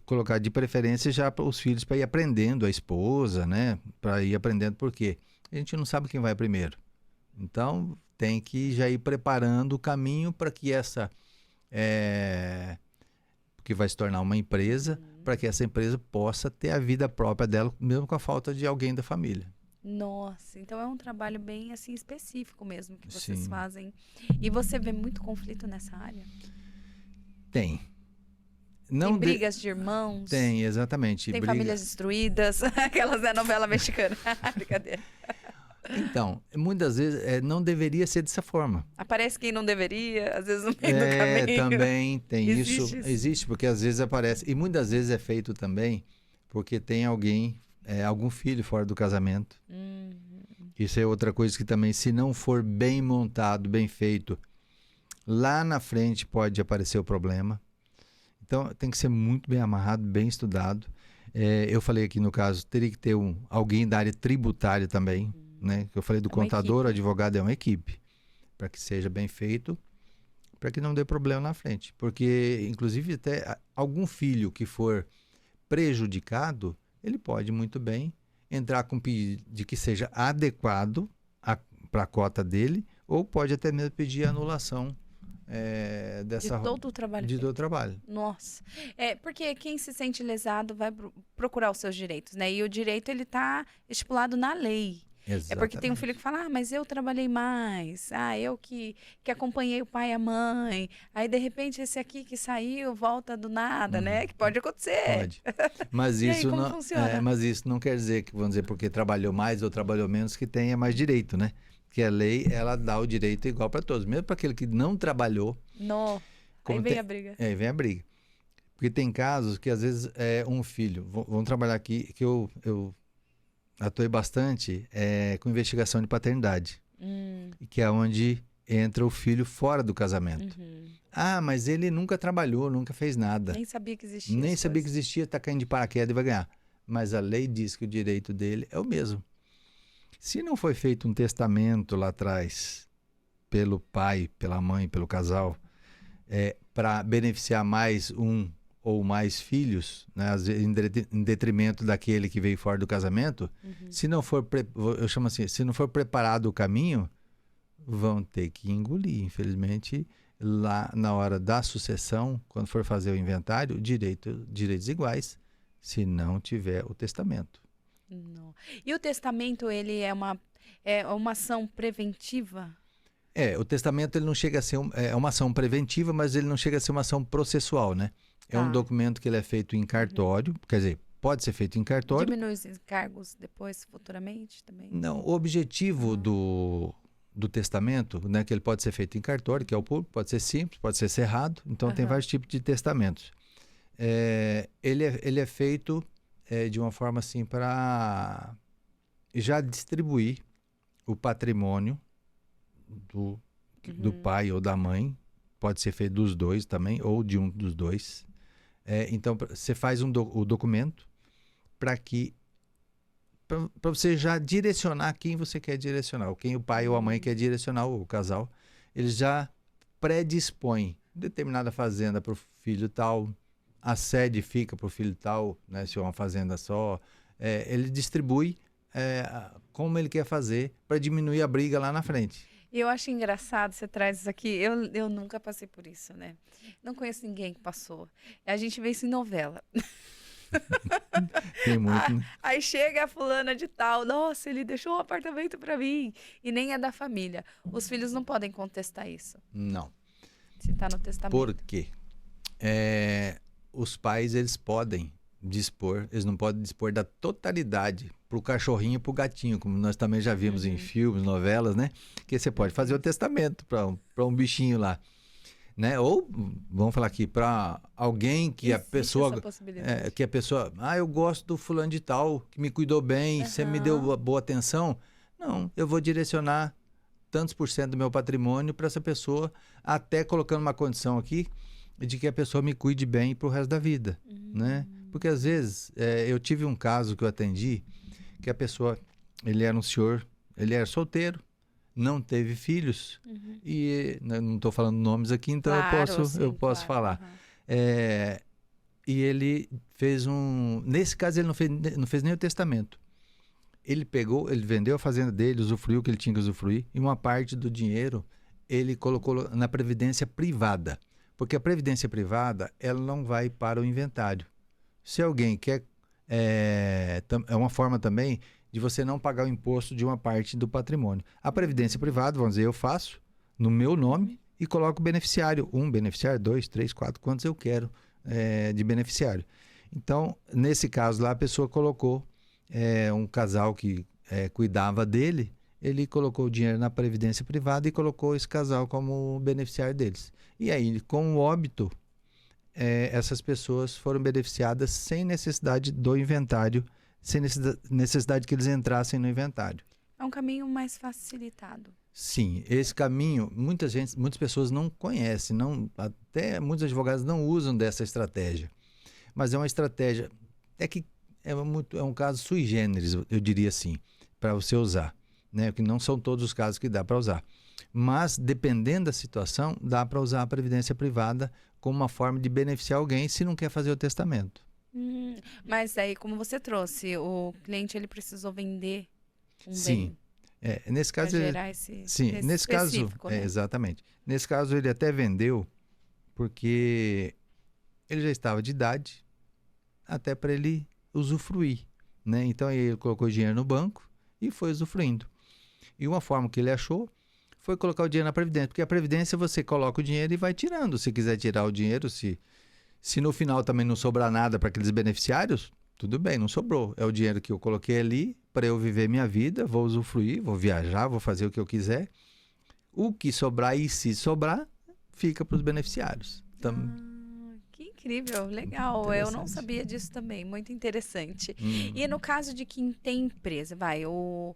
Speaker 2: colocar de preferência já para os filhos para ir aprendendo, a esposa, né? Para ir aprendendo, por quê? A gente não sabe quem vai primeiro. Então, tem que já ir preparando o caminho para que que vai se tornar uma empresa, para que essa empresa possa ter a vida própria dela, mesmo com a falta de alguém da família.
Speaker 1: Nossa, então é um trabalho bem assim específico mesmo que vocês
Speaker 2: Sim.
Speaker 1: fazem. E você vê muito conflito nessa área?
Speaker 2: Tem.
Speaker 1: Tem brigas de irmãos?
Speaker 2: Tem, exatamente.
Speaker 1: Tem famílias destruídas? Aquelas da novela mexicana. Brincadeira.
Speaker 2: Então, muitas vezes não deveria ser dessa forma.
Speaker 1: Aparece quem não deveria, às vezes no meio do caminho.
Speaker 2: Também tem
Speaker 1: Existe
Speaker 2: isso.
Speaker 1: isso?
Speaker 2: Existe, porque às vezes aparece. E muitas vezes é feito também porque tem alguém, algum filho fora do casamento. Isso é outra coisa que também, se não for bem montado, bem feito, lá na frente pode aparecer o problema. Então, tem que ser muito bem amarrado, bem estudado. Eu falei aqui, no caso, teria que ter alguém da área tributária também, né? Eu falei do contador, advogado, é uma equipe, para que seja bem feito, para que não dê problema na frente. Porque, inclusive, até algum filho que for prejudicado, ele pode muito bem entrar com pedido de que seja adequado para a cota dele, ou pode até mesmo pedir anulação
Speaker 1: de todo o trabalho.
Speaker 2: De todo o trabalho.
Speaker 1: Nossa. Porque quem se sente lesado vai procurar os seus direitos, né? E o direito, ele tá estipulado na lei.
Speaker 2: Exatamente.
Speaker 1: É porque tem um filho que fala, mas eu trabalhei mais. Eu que acompanhei o pai e a mãe. Aí, de repente, esse aqui que saiu, volta do nada, né? Que pode acontecer.
Speaker 2: Pode. Mas
Speaker 1: E
Speaker 2: isso
Speaker 1: aí, como
Speaker 2: não,
Speaker 1: funciona?
Speaker 2: mas isso não quer dizer que, vamos dizer, porque trabalhou mais ou trabalhou menos, que tenha mais direito, né? Porque a lei, ela dá o direito igual para todos. Mesmo para aquele que não trabalhou. Aí
Speaker 1: vem a briga.
Speaker 2: Aí vem a briga. Porque tem casos que, às vezes, um filho... Vamos trabalhar aqui, que eu atuei bastante com investigação de paternidade. Que é onde entra o filho fora do casamento. Mas ele nunca trabalhou, nunca fez nada.
Speaker 1: Nem sabia que existia.
Speaker 2: Nem sabia que existia, está caindo de paraquedas e vai ganhar. Mas a lei diz que o direito dele é o mesmo. Se não foi feito um testamento lá atrás, pelo pai, pela mãe, pelo casal, para beneficiar mais um ou mais filhos, né, às vezes em detrimento daquele que veio fora do casamento, se não for, eu chamo assim, se não for preparado o caminho, vão ter que engolir. Infelizmente, lá na hora da sucessão, quando for fazer o inventário, direitos iguais, se não tiver o testamento.
Speaker 1: Não. E o testamento, ele é uma ação preventiva?
Speaker 2: O testamento, ele não chega a ser uma ação preventiva, mas ele não chega a ser uma ação processual, né? É um documento que ele é feito em cartório, quer dizer, pode ser feito em cartório.
Speaker 1: Diminui os encargos depois, futuramente, também?
Speaker 2: Não, o objetivo do testamento, né, que ele pode ser feito em cartório, que é o público, pode ser simples, pode ser cerrado, então tem vários tipos de testamentos. Ele é feito de uma forma assim para já distribuir o patrimônio do pai ou da mãe, pode ser feito dos dois também, ou de um dos dois. Então, você faz o documento para você já direcionar quem você quer direcionar, quem o pai ou a mãe quer direcionar, o casal. Eles já predispõem determinada fazenda para o filho tal, a sede fica para o filho tal, né, se é uma fazenda só. Ele distribui como ele quer fazer para diminuir a briga lá na frente.
Speaker 1: E eu acho engraçado, você traz isso aqui, eu nunca passei por isso, né? Não conheço ninguém que passou. A gente vê isso em novela.
Speaker 2: Tem muito, né?
Speaker 1: Aí chega a fulana de tal, nossa, ele deixou um apartamento para mim, e nem é da família. Os filhos não podem contestar isso.
Speaker 2: Não.
Speaker 1: Se está no testamento.
Speaker 2: Por quê? Os pais, eles podem dispor, eles não podem dispor da totalidade para o cachorrinho e para o gatinho, como nós também já vimos em filmes, novelas, né? Que você pode fazer o testamento para um bichinho lá, né? Ou, vamos falar aqui, para alguém que
Speaker 1: existe
Speaker 2: a pessoa, eu gosto do fulano de tal, que me cuidou bem, você me deu boa atenção. Não, eu vou direcionar tantos por cento do meu patrimônio para essa pessoa, até colocando uma condição aqui de que a pessoa me cuide bem para o resto da vida, né? Porque às vezes, eu tive um caso que eu atendi, que a pessoa, ele era um senhor, ele era solteiro, não teve filhos, e não estou falando nomes aqui, então eu posso falar. E ele fez nesse caso ele não fez nem o testamento. Ele vendeu a fazenda dele, usufruiu o que ele tinha que usufruir, e uma parte do dinheiro ele colocou na previdência privada. Porque a previdência privada, ela não vai para o inventário. Se alguém quer... É uma forma também de você não pagar o imposto de uma parte do patrimônio. A previdência privada, vamos dizer, eu faço no meu nome e coloco o beneficiário. 1 beneficiário, 2, 3, 4, quantos eu quero de beneficiário. Então, nesse caso lá, a pessoa colocou um casal que cuidava dele ele colocou o dinheiro na previdência privada e colocou esse casal como beneficiário deles. E aí, com o óbito, essas pessoas foram beneficiadas sem necessidade do inventário, sem necessidade que eles entrassem no inventário.
Speaker 1: É um caminho mais facilitado.
Speaker 2: Sim, esse caminho, muitas pessoas não conhecem, até muitos advogados não usam dessa estratégia. Mas é uma estratégia, que é um caso sui generis, eu diria assim, para você usar, né? Que não são todos os casos que dá para usar. Mas, dependendo da situação, dá para usar a previdência privada como uma forma de beneficiar alguém se não quer fazer o testamento.
Speaker 1: Mas aí, como você trouxe, o cliente ele precisou vender um
Speaker 2: Sim.
Speaker 1: bem
Speaker 2: Nesse caso,
Speaker 1: para gerar esse
Speaker 2: nesse caso,
Speaker 1: específico, né?
Speaker 2: exatamente. Nesse caso, ele até vendeu porque ele já estava de idade até para ele usufruir, né? Então, ele colocou o dinheiro no banco e foi usufruindo. E uma forma que ele achou foi colocar o dinheiro na Previdência, porque a Previdência você coloca o dinheiro e vai tirando. Se quiser tirar o dinheiro, se no final também não sobrar nada para aqueles beneficiários, tudo bem, não sobrou. É o dinheiro que eu coloquei ali para eu viver minha vida, vou usufruir, vou viajar, vou fazer o que eu quiser. O que sobrar e se sobrar, fica para os beneficiários.
Speaker 1: Que incrível, legal. Eu não sabia disso também, muito interessante. E no caso de quem tem empresa, eu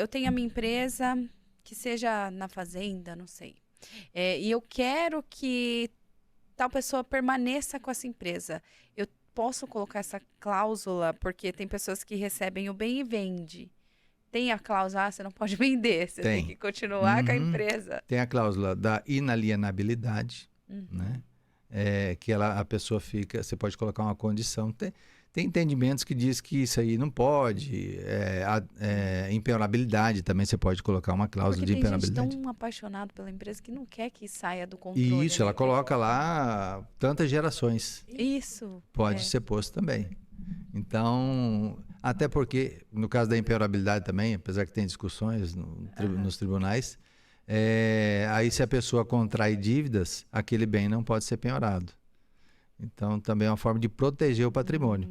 Speaker 1: tenho a minha empresa, que seja na fazenda, não sei. E eu quero que tal pessoa permaneça com essa empresa. Eu posso colocar essa cláusula, porque tem pessoas que recebem o bem e vende. Tem a cláusula, você não pode vender, você tem que continuar com a empresa.
Speaker 2: Tem a cláusula da inalienabilidade, né? Que a pessoa fica, você pode colocar uma condição. Tem entendimentos que diz que isso aí não pode, impenhorabilidade também, você pode colocar uma cláusula de impenhorabilidade.
Speaker 1: Porque tem gente tão apaixonado pela empresa que não quer que saia do controle.
Speaker 2: Isso, ela coloca lá tantas gerações.
Speaker 1: Isso.
Speaker 2: Pode ser posto também. Então, até porque, no caso da impenhorabilidade também, apesar que tem discussões nos tribunais, aí se a pessoa contrai dívidas, aquele bem não pode ser penhorado. Então, também é uma forma de proteger o patrimônio.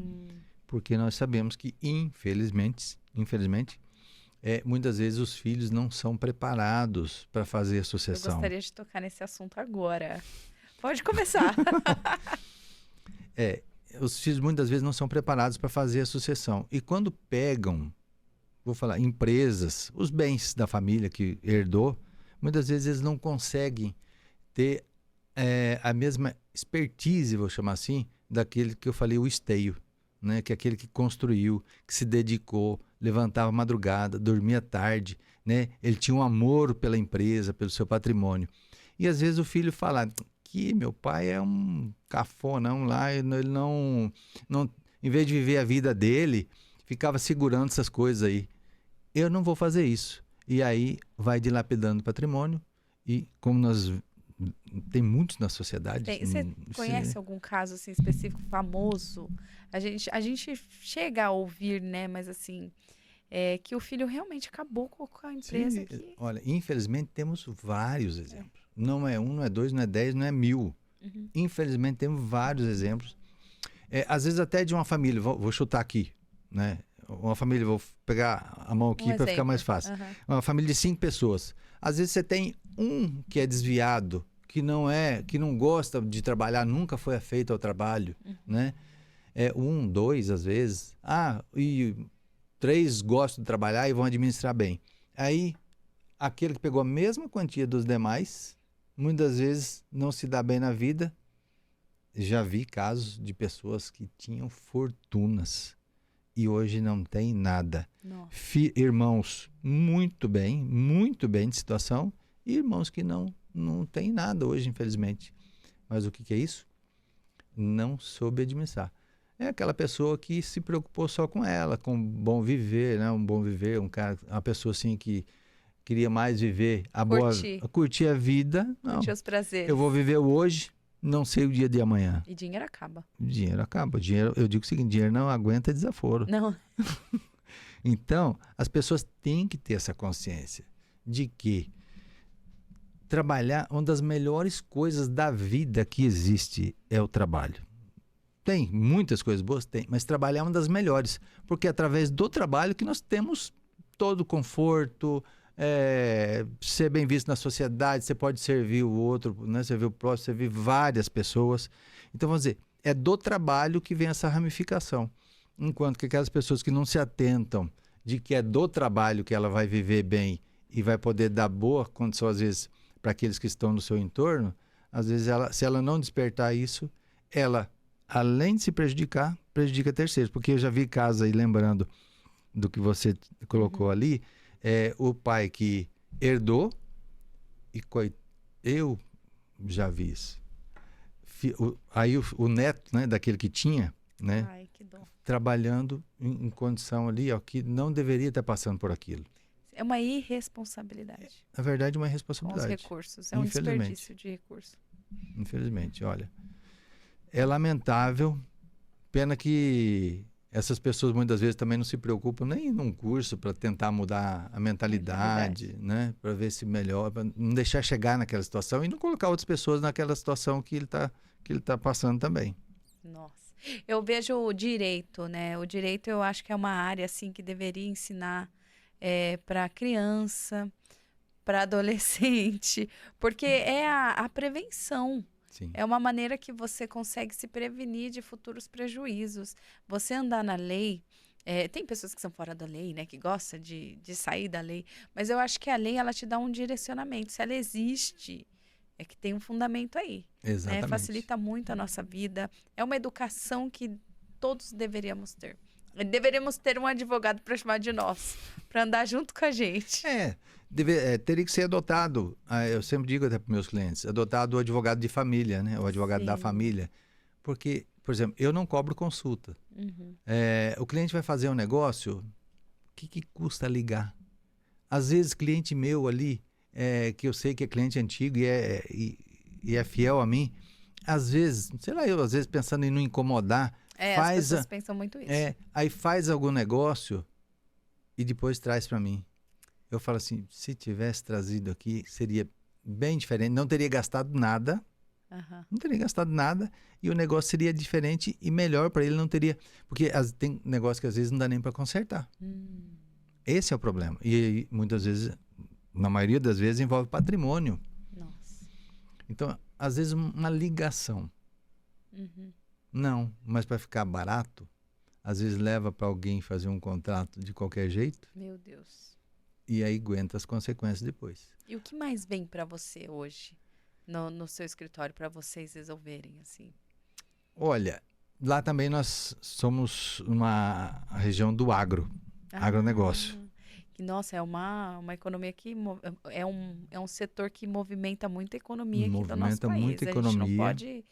Speaker 2: Porque nós sabemos que, infelizmente, muitas vezes os filhos não são preparados para fazer a sucessão.
Speaker 1: Eu gostaria de tocar nesse assunto agora. Pode começar.
Speaker 2: Os filhos muitas vezes não são preparados para fazer a sucessão. E quando pegam, vou falar, empresas, os bens da família que herdou, muitas vezes eles não conseguem ter a mesma expertise, vou chamar assim, daquele que eu falei, o esteio, né? Que é aquele que construiu, que se dedicou, levantava madrugada, dormia tarde, né? Ele tinha um amor pela empresa, pelo seu patrimônio. E às vezes o filho fala que meu pai é um cafonão lá, ele não, em vez de viver a vida dele, ficava segurando essas coisas aí. Eu não vou fazer isso. E aí vai dilapidando o patrimônio e como tem muitos na sociedade.
Speaker 1: Você conhece algum caso assim, específico, famoso? A gente chega a ouvir, né? Mas assim, que o filho realmente acabou com a empresa.
Speaker 2: Sim, olha, infelizmente temos vários exemplos. Não é 1, não é 2, não é 10, não é 1000. Infelizmente temos vários exemplos. Às vezes até de uma família, vou chutar aqui, né? Uma família, vou pegar a mão aqui para ficar mais fácil. Uma família de 5 pessoas. Às vezes você tem um que é desviado, que não gosta de trabalhar, nunca foi afeito ao trabalho, né? 1, 2 às vezes. E 3 gostam de trabalhar e vão administrar bem. Aí, aquele que pegou a mesma quantia dos demais, muitas vezes não se dá bem na vida. Já vi casos de pessoas que tinham fortunas e hoje não tem nada. Irmãos muito bem de situação, e irmãos que não tem nada hoje, infelizmente. Mas o que é isso? Não soube administrar. É aquela pessoa que se preocupou só com ela, com um bom viver, né? Uma pessoa assim que queria mais viver curtir a vida. Não.
Speaker 1: Curtir os prazeres.
Speaker 2: Eu vou viver hoje, não sei o dia de amanhã.
Speaker 1: E dinheiro acaba.
Speaker 2: Dinheiro acaba. Eu digo o seguinte, dinheiro não aguenta desaforo.
Speaker 1: Não.
Speaker 2: Então, as pessoas têm que ter essa consciência de que trabalhar, uma das melhores coisas da vida que existe é o trabalho. Tem muitas coisas boas? Tem, mas trabalhar é uma das melhores, porque é através do trabalho que nós temos todo o conforto, ser bem visto na sociedade, você pode servir o outro, né? Servir o próximo, servir várias pessoas. Então, vamos dizer, é do trabalho que vem essa ramificação. Enquanto que aquelas pessoas que não se atentam de que é do trabalho que ela vai viver bem e vai poder dar boa condição, às vezes, para aqueles que estão no seu entorno, às vezes, se ela não despertar isso, ela, além de se prejudicar, prejudica terceiros. Porque eu já vi casos aí, lembrando do que você colocou ali, o pai que herdou, e eu já vi isso. Aí o neto, né, daquele que tinha, né,
Speaker 1: Ai, que dó.
Speaker 2: trabalhando em condição ali, ó, que não deveria estar passando por aquilo.
Speaker 1: É uma irresponsabilidade
Speaker 2: Na verdade, é uma
Speaker 1: com os
Speaker 2: responsabilidade.
Speaker 1: recursos. É um
Speaker 2: Infelizmente.
Speaker 1: desperdício de recursos.
Speaker 2: Infelizmente, olha. É lamentável, pena que essas pessoas muitas vezes também não se preocupam nem num curso para tentar mudar a mentalidade, né? Para ver se melhora, para não deixar chegar naquela situação e não colocar outras pessoas naquela situação que ele tá passando também.
Speaker 1: Nossa. Eu vejo o direito, né? O direito eu acho que é uma área assim que deveria ensinar para criança, para adolescente, porque é a prevenção.
Speaker 2: Sim.
Speaker 1: É uma maneira que você consegue se prevenir de futuros prejuízos. Você andar na lei. Tem pessoas que são fora da lei, né? Que gostam de sair da lei. Mas eu acho que a lei, ela te dá um direcionamento. Se ela existe, é que tem um fundamento aí. Né?
Speaker 2: Exatamente.
Speaker 1: Facilita muito a nossa vida. É uma educação que todos deveríamos ter. Deveríamos ter um advogado para chamar de nós, para andar junto com a gente.
Speaker 2: Teria que ser adotado, eu sempre digo até para meus clientes, adotado o advogado de família, né? O advogado da
Speaker 1: Sim.
Speaker 2: família. Porque, por exemplo, eu não cobro consulta.
Speaker 1: Uhum.
Speaker 2: O cliente vai fazer um negócio, o que custa ligar? Às vezes, cliente meu ali, que eu sei que é cliente antigo e é fiel a mim, às vezes, sei lá, às vezes pensando em não incomodar,
Speaker 1: As pessoas pensam muito isso.
Speaker 2: aí faz algum negócio e depois traz para mim. Eu falo assim, se tivesse trazido aqui, seria bem diferente. Não teria gastado nada.
Speaker 1: Uhum.
Speaker 2: Não teria gastado nada e o negócio seria diferente e melhor para ele. Não teria... Porque tem negócio que às vezes não dá nem para consertar. Esse é o problema. E muitas vezes, na maioria das vezes, envolve patrimônio.
Speaker 1: Nossa.
Speaker 2: Então, às vezes, uma ligação.
Speaker 1: Uhum.
Speaker 2: Não, mas para ficar barato, às vezes leva para alguém fazer um contrato de qualquer jeito.
Speaker 1: Meu Deus.
Speaker 2: E aí aguenta as consequências depois.
Speaker 1: E o que mais vem para você hoje no seu escritório para vocês resolverem assim?
Speaker 2: Olha, lá também nós somos uma região do agronegócio.
Speaker 1: Nossa, é uma economia que é um setor que movimenta muita economia aqui do nosso
Speaker 2: Movimenta
Speaker 1: país.
Speaker 2: muita
Speaker 1: A gente não
Speaker 2: economia.
Speaker 1: pode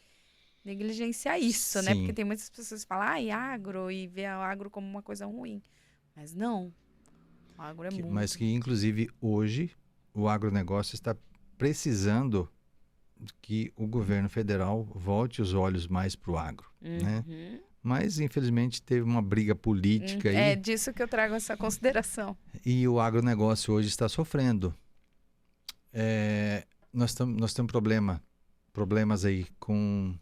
Speaker 1: negligenciar isso, né?
Speaker 2: Sim.
Speaker 1: Porque tem muitas pessoas que falam, agro, e vê o agro como uma coisa ruim. Mas não. O agro é muito.
Speaker 2: Mas que, inclusive, hoje, o agronegócio está precisando que o governo federal volte os olhos mais para o agro, né? Mas, infelizmente, teve uma briga política aí.
Speaker 1: É disso que eu trago essa consideração.
Speaker 2: E o agronegócio hoje está sofrendo. Nós temos problemas aí com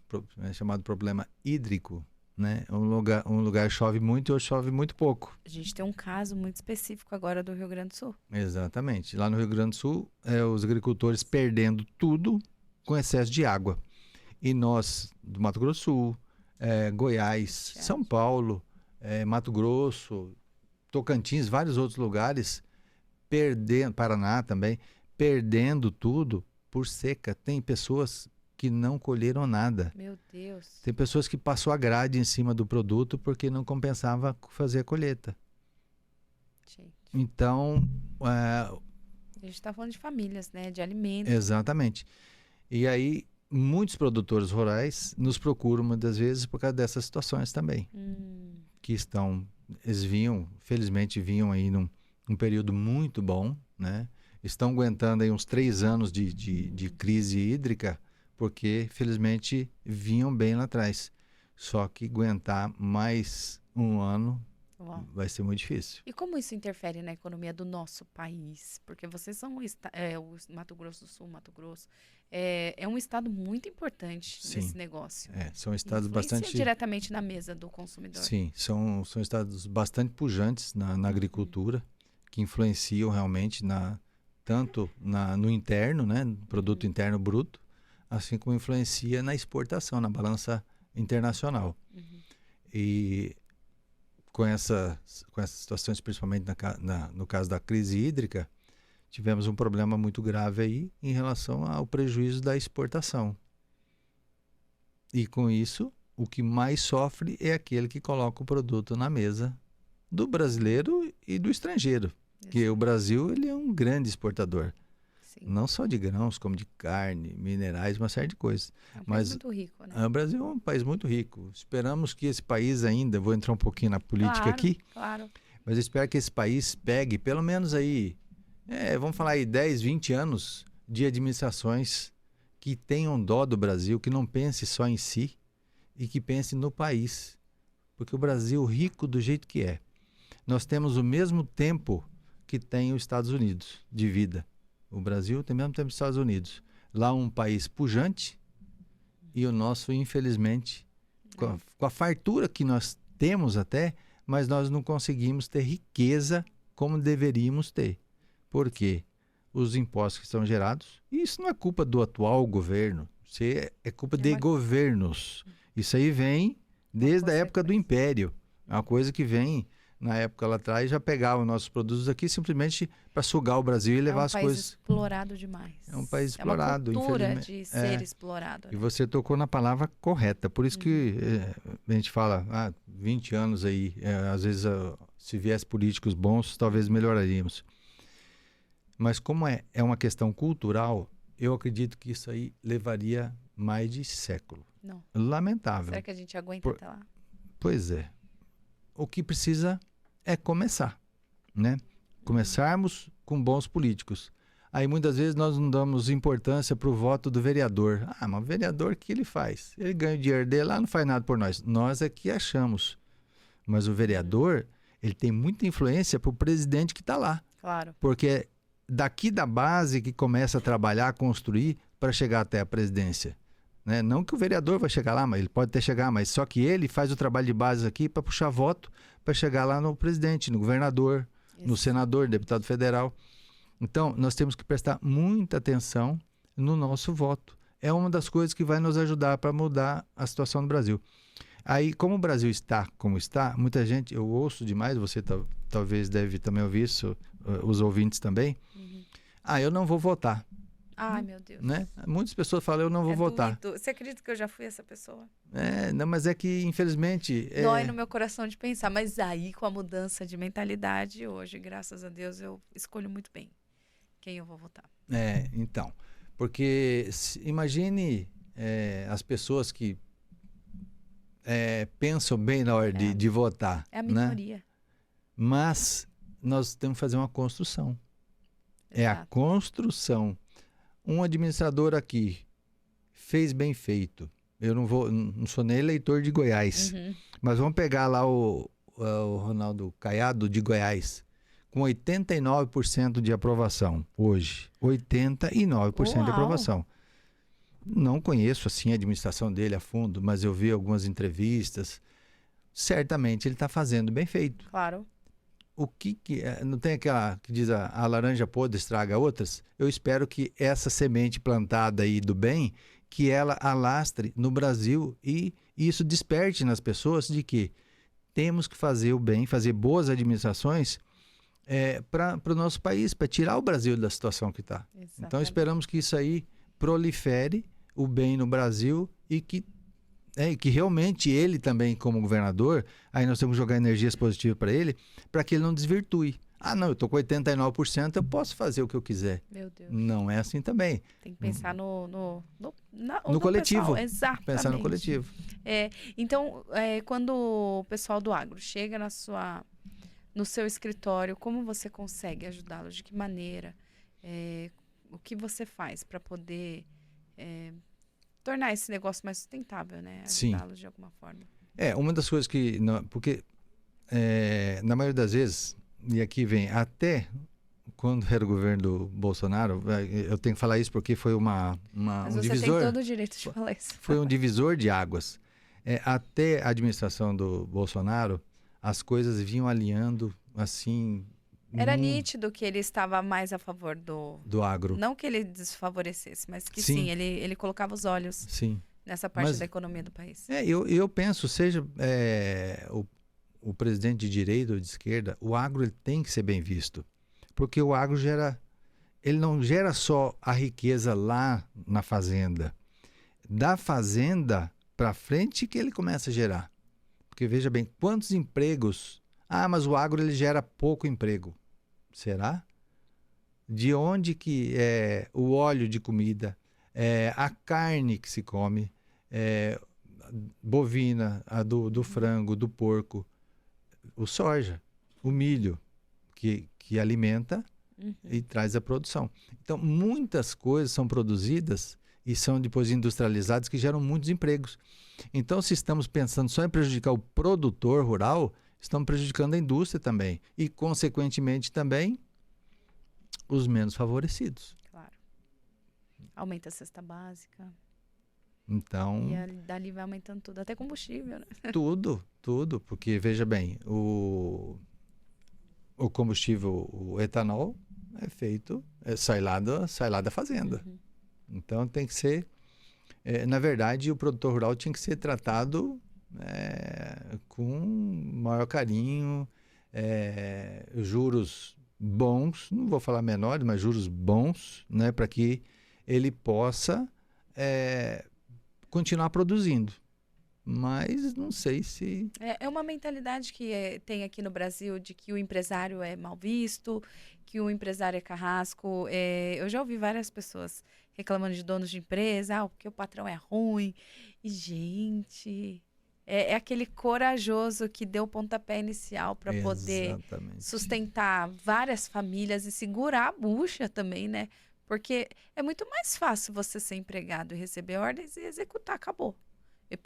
Speaker 2: chamado problema hídrico, né? Um lugar chove muito e outro chove muito pouco.
Speaker 1: A gente tem um caso muito específico agora do Rio Grande do Sul.
Speaker 2: Exatamente. Lá no Rio Grande do Sul, os agricultores perdendo tudo com excesso de água. E nós, do Mato Grosso do Sul, Goiás, São Paulo, Mato Grosso, Tocantins, vários outros lugares, Paraná também, perdendo tudo por seca. Tem pessoas que não colheram nada.
Speaker 1: Meu Deus.
Speaker 2: Tem pessoas que passou a grade em cima do produto porque não compensava fazer a colheita.
Speaker 1: Gente.
Speaker 2: Então,
Speaker 1: a gente está falando de famílias, né? De alimentos.
Speaker 2: Exatamente. E aí, muitos produtores rurais nos procuram muitas vezes por causa dessas situações também. Que felizmente vinham aí num período muito bom, né? Estão aguentando aí uns 3 anos de crise hídrica, porque, felizmente, vinham bem lá atrás. Só que aguentar mais um ano vai ser muito difícil.
Speaker 1: E como isso interfere na economia do nosso país? Porque vocês são o Mato Grosso do Sul, Mato Grosso, é um estado muito importante nesse negócio.
Speaker 2: São estados
Speaker 1: Influencia
Speaker 2: bastante...
Speaker 1: diretamente na mesa do consumidor.
Speaker 2: Sim, são estados bastante pujantes na agricultura, que influenciam realmente tanto no interno, né, no produto interno bruto, assim como influencia na exportação, na balança internacional. E com essas situações, principalmente no caso da crise hídrica, tivemos um problema muito grave aí em relação ao prejuízo da exportação. E com isso, o que mais sofre é aquele que coloca o produto na mesa do brasileiro e do estrangeiro. Porque o Brasil, ele é um grande exportador.
Speaker 1: Sim.
Speaker 2: Não só de grãos, como de carne, minerais, uma série de coisas.
Speaker 1: É um país muito rico, né?
Speaker 2: O Brasil é um país muito rico. Esperamos que esse país ainda, vou entrar um pouquinho na política aqui,
Speaker 1: claro.
Speaker 2: mas eu espero que esse país pegue pelo menos aí, vamos falar aí 10, 20 anos de administrações que tenham dó do Brasil, que não pense só em si e que pense no país. Porque o Brasil, rico do jeito que é, nós temos o mesmo tempo que tem os Estados Unidos de vida. O Brasil tem o mesmo tempo que os Estados Unidos. Lá um país pujante e o nosso, infelizmente, com a fartura que nós temos até, mas nós não conseguimos ter riqueza como deveríamos ter. Por quê? Os impostos que são gerados, e isso não é culpa do atual governo, isso é culpa de governos. Isso aí vem desde a época do Império. É uma coisa que vem, na época lá atrás, já pegavam nossos produtos aqui simplesmente para sugar o Brasil e levar as coisas.
Speaker 1: É um país explorado demais.
Speaker 2: É um país explorado,
Speaker 1: infelizmente. É uma cultura
Speaker 2: infelizmente.
Speaker 1: de ser explorado. Né?
Speaker 2: E você tocou na palavra correta. Por isso que a gente fala, 20 anos aí, às vezes se viesse políticos bons, talvez melhoraríamos. Mas como é uma questão cultural, eu acredito que isso aí levaria mais de século.
Speaker 1: Não.
Speaker 2: Lamentável.
Speaker 1: Será que a gente aguenta até lá?
Speaker 2: Pois é. O que precisa é começar, né? Começarmos com bons políticos. Aí muitas vezes nós não damos importância para o voto do vereador. Mas o vereador, o que ele faz? Ele ganha o dinheiro dele lá, não faz nada por nós. Nós é que achamos. Mas o vereador, ele tem muita influência para o presidente que está lá.
Speaker 1: Claro.
Speaker 2: Porque é daqui da base que começa a trabalhar, construir para chegar até a presidência. Né? Não que o vereador vai chegar lá, mas ele pode até chegar, mas só que ele faz o trabalho de base aqui para puxar voto, para chegar lá no presidente, no governador, no senador, deputado federal. Então, nós temos que prestar muita atenção no nosso voto. É uma das coisas que vai nos ajudar para mudar a situação do Brasil. Aí, como o Brasil está como está, muita gente, eu ouço demais, você talvez deve também ouvir isso, os ouvintes também. Eu não vou votar.
Speaker 1: Ai, meu Deus.
Speaker 2: Né? Muitas pessoas falam, eu não vou votar.
Speaker 1: Você acredita que eu já fui essa pessoa?
Speaker 2: Não, mas é que, infelizmente...
Speaker 1: Dói no meu coração de pensar, mas aí com a mudança de mentalidade, hoje, graças a Deus, eu escolho muito bem quem eu vou votar.
Speaker 2: Então, porque imagine as pessoas que pensam bem na hora de votar.
Speaker 1: É a minoria.
Speaker 2: Né? Mas nós temos que fazer uma construção.
Speaker 1: Exato.
Speaker 2: É a construção. Um administrador aqui fez bem feito. Eu não sou nem eleitor de Goiás, mas vamos pegar lá o Ronaldo Caiado de Goiás, com 89% de aprovação hoje. 89% de aprovação. Não conheço assim a administração dele a fundo, mas eu vi algumas entrevistas. Certamente ele está fazendo bem feito.
Speaker 1: Claro.
Speaker 2: O que não tem aquela que diz a laranja podre estraga outras? Eu espero que essa semente plantada aí do bem, que ela alastre no Brasil e isso desperte nas pessoas de que temos que fazer o bem, fazer boas administrações para o nosso país, para tirar o Brasil da situação que está. Então esperamos que isso aí prolifere o bem no Brasil e que realmente ele também, como governador, aí nós temos que jogar energias positivas para ele, para que ele não desvirtue. Não, eu estou com 89%, eu posso fazer o que eu quiser.
Speaker 1: Meu Deus.
Speaker 2: Não é assim também.
Speaker 1: Tem que pensar no
Speaker 2: coletivo.
Speaker 1: Pessoal. Exatamente.
Speaker 2: Pensar no coletivo.
Speaker 1: Então, quando o pessoal do agro chega no seu escritório, como você consegue ajudá-los? De que maneira? O que você faz para poder... tornar esse negócio mais sustentável, né? Ajudá-los de alguma forma.
Speaker 2: Uma das coisas que... porque na maioria das vezes, e aqui vem, até quando era o governo do Bolsonaro, eu tenho que falar isso porque foi
Speaker 1: Mas
Speaker 2: um
Speaker 1: você
Speaker 2: divisor...
Speaker 1: tem todo o direito de falar isso.
Speaker 2: Foi um divisor de águas. Até a administração do Bolsonaro, as coisas vinham alinhando, assim,
Speaker 1: Era nítido que ele estava mais a favor
Speaker 2: do agro.
Speaker 1: Não que ele desfavorecesse, mas que
Speaker 2: Sim.
Speaker 1: sim, ele colocava os olhos
Speaker 2: Sim.
Speaker 1: nessa parte
Speaker 2: Mas-
Speaker 1: da economia do país.
Speaker 2: Eu penso, seja o presidente de direita ou de esquerda, o agro ele tem que ser bem visto. Porque o agro ele não gera só a riqueza lá na fazenda. Da fazenda para frente que ele começa a gerar. Porque veja bem, quantos empregos... Ah, mas o agro ele gera pouco emprego. Será? De onde que é o óleo de comida, a carne que se come, bovina, a do frango, do porco, o soja, o milho, que alimenta e traz a produção. Então, muitas coisas são produzidas e são depois industrializadas que geram muitos empregos. Então, se estamos pensando só em prejudicar o produtor rural, estamos prejudicando a indústria também e, consequentemente, também os menos favorecidos.
Speaker 1: Claro. Aumenta a cesta básica.
Speaker 2: Então,
Speaker 1: E dali vai aumentando tudo, até combustível, né?
Speaker 2: tudo, porque veja bem, o combustível, o etanol, é feito, sai lá da fazenda. Então tem que ser, na verdade, o produtor rural tinha que ser tratado com maior carinho, juros bons, não vou falar menores, mas juros bons, né, para que ele possa continuar produzindo. Mas não sei se...
Speaker 1: É uma mentalidade que tem aqui no Brasil de que o empresário é mal visto, que o empresário é carrasco. Eu já ouvi várias pessoas reclamando de donos de empresa, porque o patrão é ruim. E, gente, é aquele corajoso que deu o pontapé inicial para poder sustentar várias famílias e segurar a bucha também, né? Porque é muito mais fácil você ser empregado e receber ordens e executar, acabou.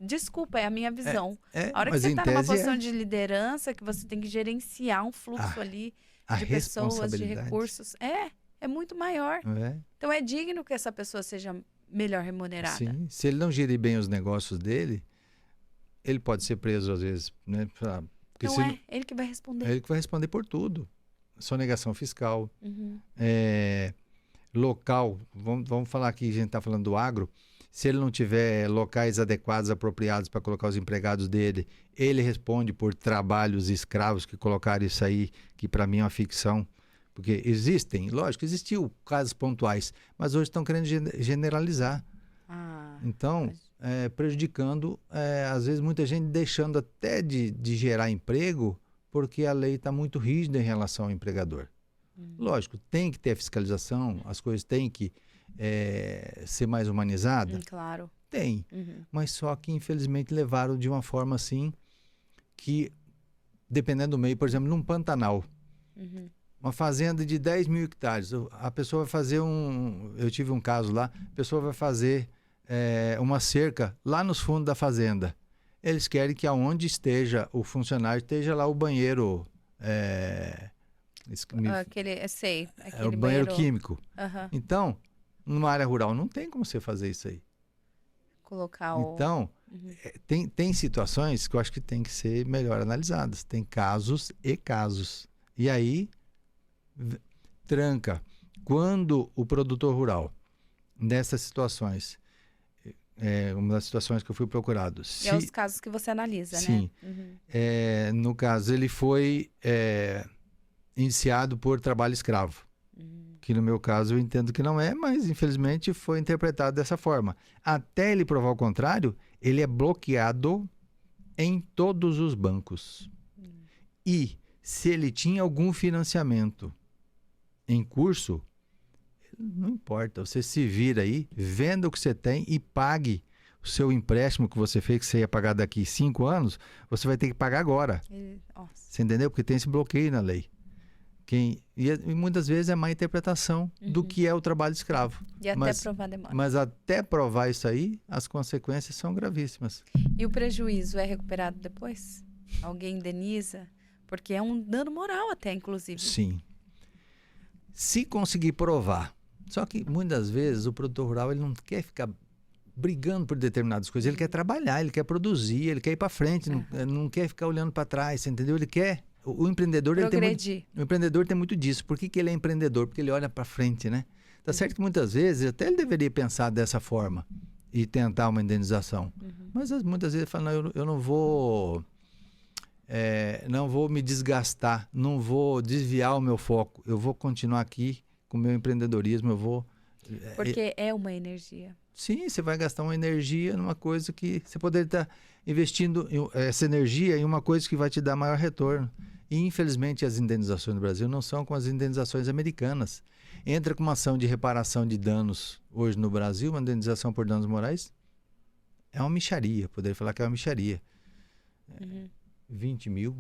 Speaker 1: Desculpa, é a minha visão. A hora que você está numa posição de liderança, que você tem que gerenciar um fluxo ali de pessoas, de recursos, é muito maior. Então é digno que essa pessoa seja melhor remunerada.
Speaker 2: Sim, se ele não gerir bem os negócios dele, ele pode ser preso às vezes, né? Porque
Speaker 1: não ele que vai responder.
Speaker 2: É ele que vai responder por tudo. Sonegação fiscal, local. Vamos falar aqui, a gente está falando do agro. Se ele não tiver locais adequados, apropriados para colocar os empregados dele, ele responde por trabalhos escravos que colocaram isso aí, que para mim é uma ficção. Porque existiu casos pontuais, mas hoje estão querendo generalizar. Então, prejudicando, às vezes muita gente deixando até de gerar emprego, porque a lei está muito rígida em relação ao empregador. Lógico, tem que ter fiscalização, as coisas têm que ser mais humanizada?
Speaker 1: Claro.
Speaker 2: Tem. Mas só que, infelizmente, levaram de uma forma assim que, dependendo do meio, por exemplo, num Pantanal, uma fazenda de 10 mil hectares, a pessoa vai fazer eu tive um caso lá, a pessoa vai fazer uma cerca lá nos fundos da fazenda. Eles querem que aonde esteja o funcionário, esteja lá o banheiro...
Speaker 1: aquele
Speaker 2: o banheiro químico. Então, numa área rural não tem como você fazer isso aí. Então, tem situações que eu acho que tem que ser melhor analisadas. Tem casos e casos. E aí, tranca. Quando o produtor rural, nessas situações, uma das situações que eu fui procurado...
Speaker 1: É os casos que você analisa,
Speaker 2: sim,
Speaker 1: né?
Speaker 2: No caso, ele foi iniciado por trabalho escravo. Que no meu caso eu entendo que não é, mas infelizmente foi interpretado dessa forma. Até ele provar o contrário, ele é bloqueado em todos os bancos. E se ele tinha algum financiamento em curso, não importa, você se vira aí, venda o que você tem e pague o seu empréstimo que você fez, que você ia pagar daqui 5 anos, você vai ter que pagar agora. Você entendeu? Porque tem esse bloqueio na lei. E muitas vezes é má interpretação do que é o trabalho escravo.
Speaker 1: E até provar demora.
Speaker 2: Mas até provar isso aí, as consequências são gravíssimas.
Speaker 1: E o prejuízo é recuperado depois? Alguém indeniza? Porque é um dano moral até, inclusive.
Speaker 2: Sim. Se conseguir provar. Só que muitas vezes o produtor rural ele não quer ficar brigando por determinadas coisas. Ele quer trabalhar, ele quer produzir, ele quer ir para frente, não quer ficar olhando para trás, você entendeu? Ele quer O empreendedor,
Speaker 1: Progredir.
Speaker 2: o empreendedor tem muito disso. Por que ele é empreendedor? Porque ele olha para frente, né? Tá certo que muitas vezes até ele deveria pensar dessa forma e tentar uma indenização. Mas muitas vezes ele fala, não, eu não vou me desgastar, não vou desviar o meu foco, eu vou continuar aqui com o meu empreendedorismo, eu vou...
Speaker 1: Porque é uma energia.
Speaker 2: Sim, você vai gastar uma energia numa coisa que você poderia estar investindo essa energia em uma coisa que vai te dar maior retorno. E, infelizmente, as indenizações no Brasil não são com as indenizações americanas. Entra com uma ação de reparação de danos hoje no Brasil, uma indenização por danos morais, é uma mixaria, poderia falar que é uma mixaria. 20 mil.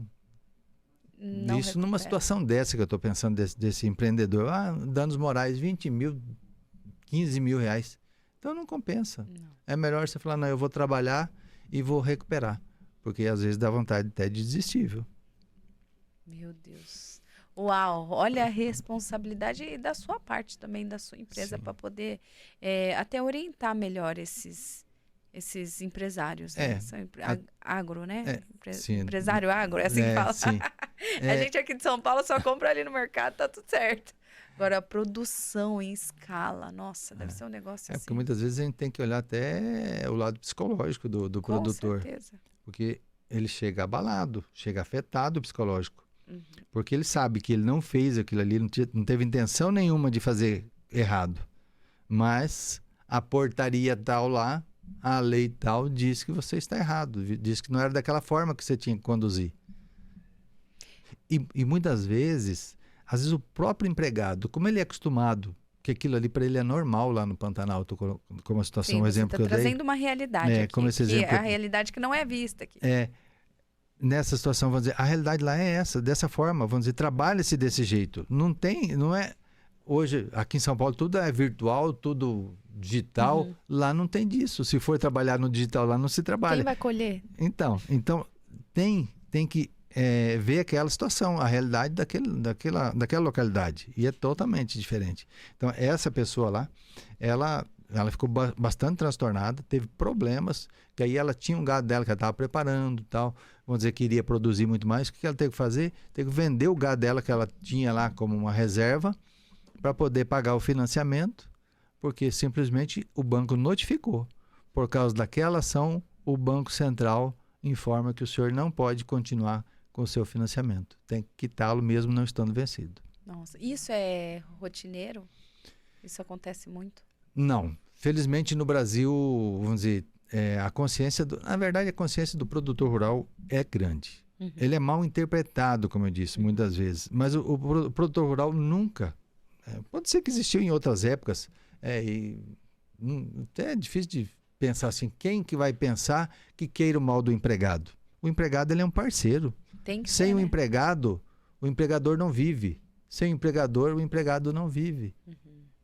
Speaker 1: Não
Speaker 2: Isso numa
Speaker 1: recupera.
Speaker 2: situação dessa que eu estou pensando desse empreendedor. Danos morais, 20 mil, 15 mil reais. Então não compensa.
Speaker 1: Não.
Speaker 2: É melhor você falar, não, eu vou trabalhar e vou recuperar. Porque às vezes dá vontade até de desistir, viu?
Speaker 1: Meu Deus. Uau, olha a responsabilidade da sua parte também, da sua empresa,
Speaker 2: Sim.
Speaker 1: para poder até orientar melhor esses empresários, né? São agro, né?
Speaker 2: sim.
Speaker 1: Empresário agro, é assim que fala.
Speaker 2: Sim.
Speaker 1: A gente aqui de São Paulo só compra ali no mercado, tá tudo certo. Agora, a produção em escala, nossa, deve ser um negócio assim.
Speaker 2: Porque muitas vezes a gente tem que olhar até o lado psicológico do
Speaker 1: Com
Speaker 2: produtor.
Speaker 1: certeza.
Speaker 2: Porque ele chega abalado, chega afetado o psicológico.
Speaker 1: Uhum.
Speaker 2: Porque ele sabe que ele não fez aquilo ali, não teve intenção nenhuma de fazer errado. Mas a portaria tal lá, a lei tal, diz que você está errado. Diz que não era daquela forma que você tinha que conduzir. E muitas vezes, às vezes o próprio empregado, como ele é acostumado, que aquilo ali para ele é normal lá no Pantanal, como a situação,
Speaker 1: Sim,
Speaker 2: o
Speaker 1: você
Speaker 2: exemplo
Speaker 1: tá
Speaker 2: que eu dei.
Speaker 1: trazendo uma realidade aqui,
Speaker 2: como esse
Speaker 1: que
Speaker 2: exemplo
Speaker 1: é a realidade que não é vista aqui.
Speaker 2: Nessa situação, vamos dizer, a realidade lá é essa, dessa forma, vamos dizer, trabalha-se desse jeito. Não é... Hoje, aqui em São Paulo, tudo é virtual, tudo digital. Lá não tem disso. Se for trabalhar no digital, lá não se trabalha.
Speaker 1: Quem vai colher?
Speaker 2: Então tem que ver aquela situação, a realidade daquela localidade. E é totalmente diferente. Então, essa pessoa lá, ela ficou bastante transtornada, teve problemas, que aí ela tinha um gado dela que ela estava preparando e tal, vamos dizer que iria produzir muito mais. O que ela teve que fazer? Teve que vender o gado dela que ela tinha lá como uma reserva para poder pagar o financiamento, porque simplesmente o banco notificou. Por causa daquela ação, o Banco Central informa que o senhor não pode continuar com o seu financiamento. Tem que quitá-lo mesmo não estando vencido.
Speaker 1: Nossa, isso é rotineiro? Isso acontece muito?
Speaker 2: Não. Felizmente no Brasil, vamos dizer, a consciência, na verdade a consciência do produtor rural é grande. Ele é mal interpretado, como eu disse, muitas vezes. Mas o produtor rural nunca, pode ser que existiu em outras épocas, até é difícil de pensar assim, quem que vai pensar que queira o mal do empregado? O empregado ele é um parceiro.
Speaker 1: Tem que
Speaker 2: Sem
Speaker 1: ser,
Speaker 2: o
Speaker 1: né?
Speaker 2: empregado, o empregador não vive. Sem o empregador, o empregado não vive.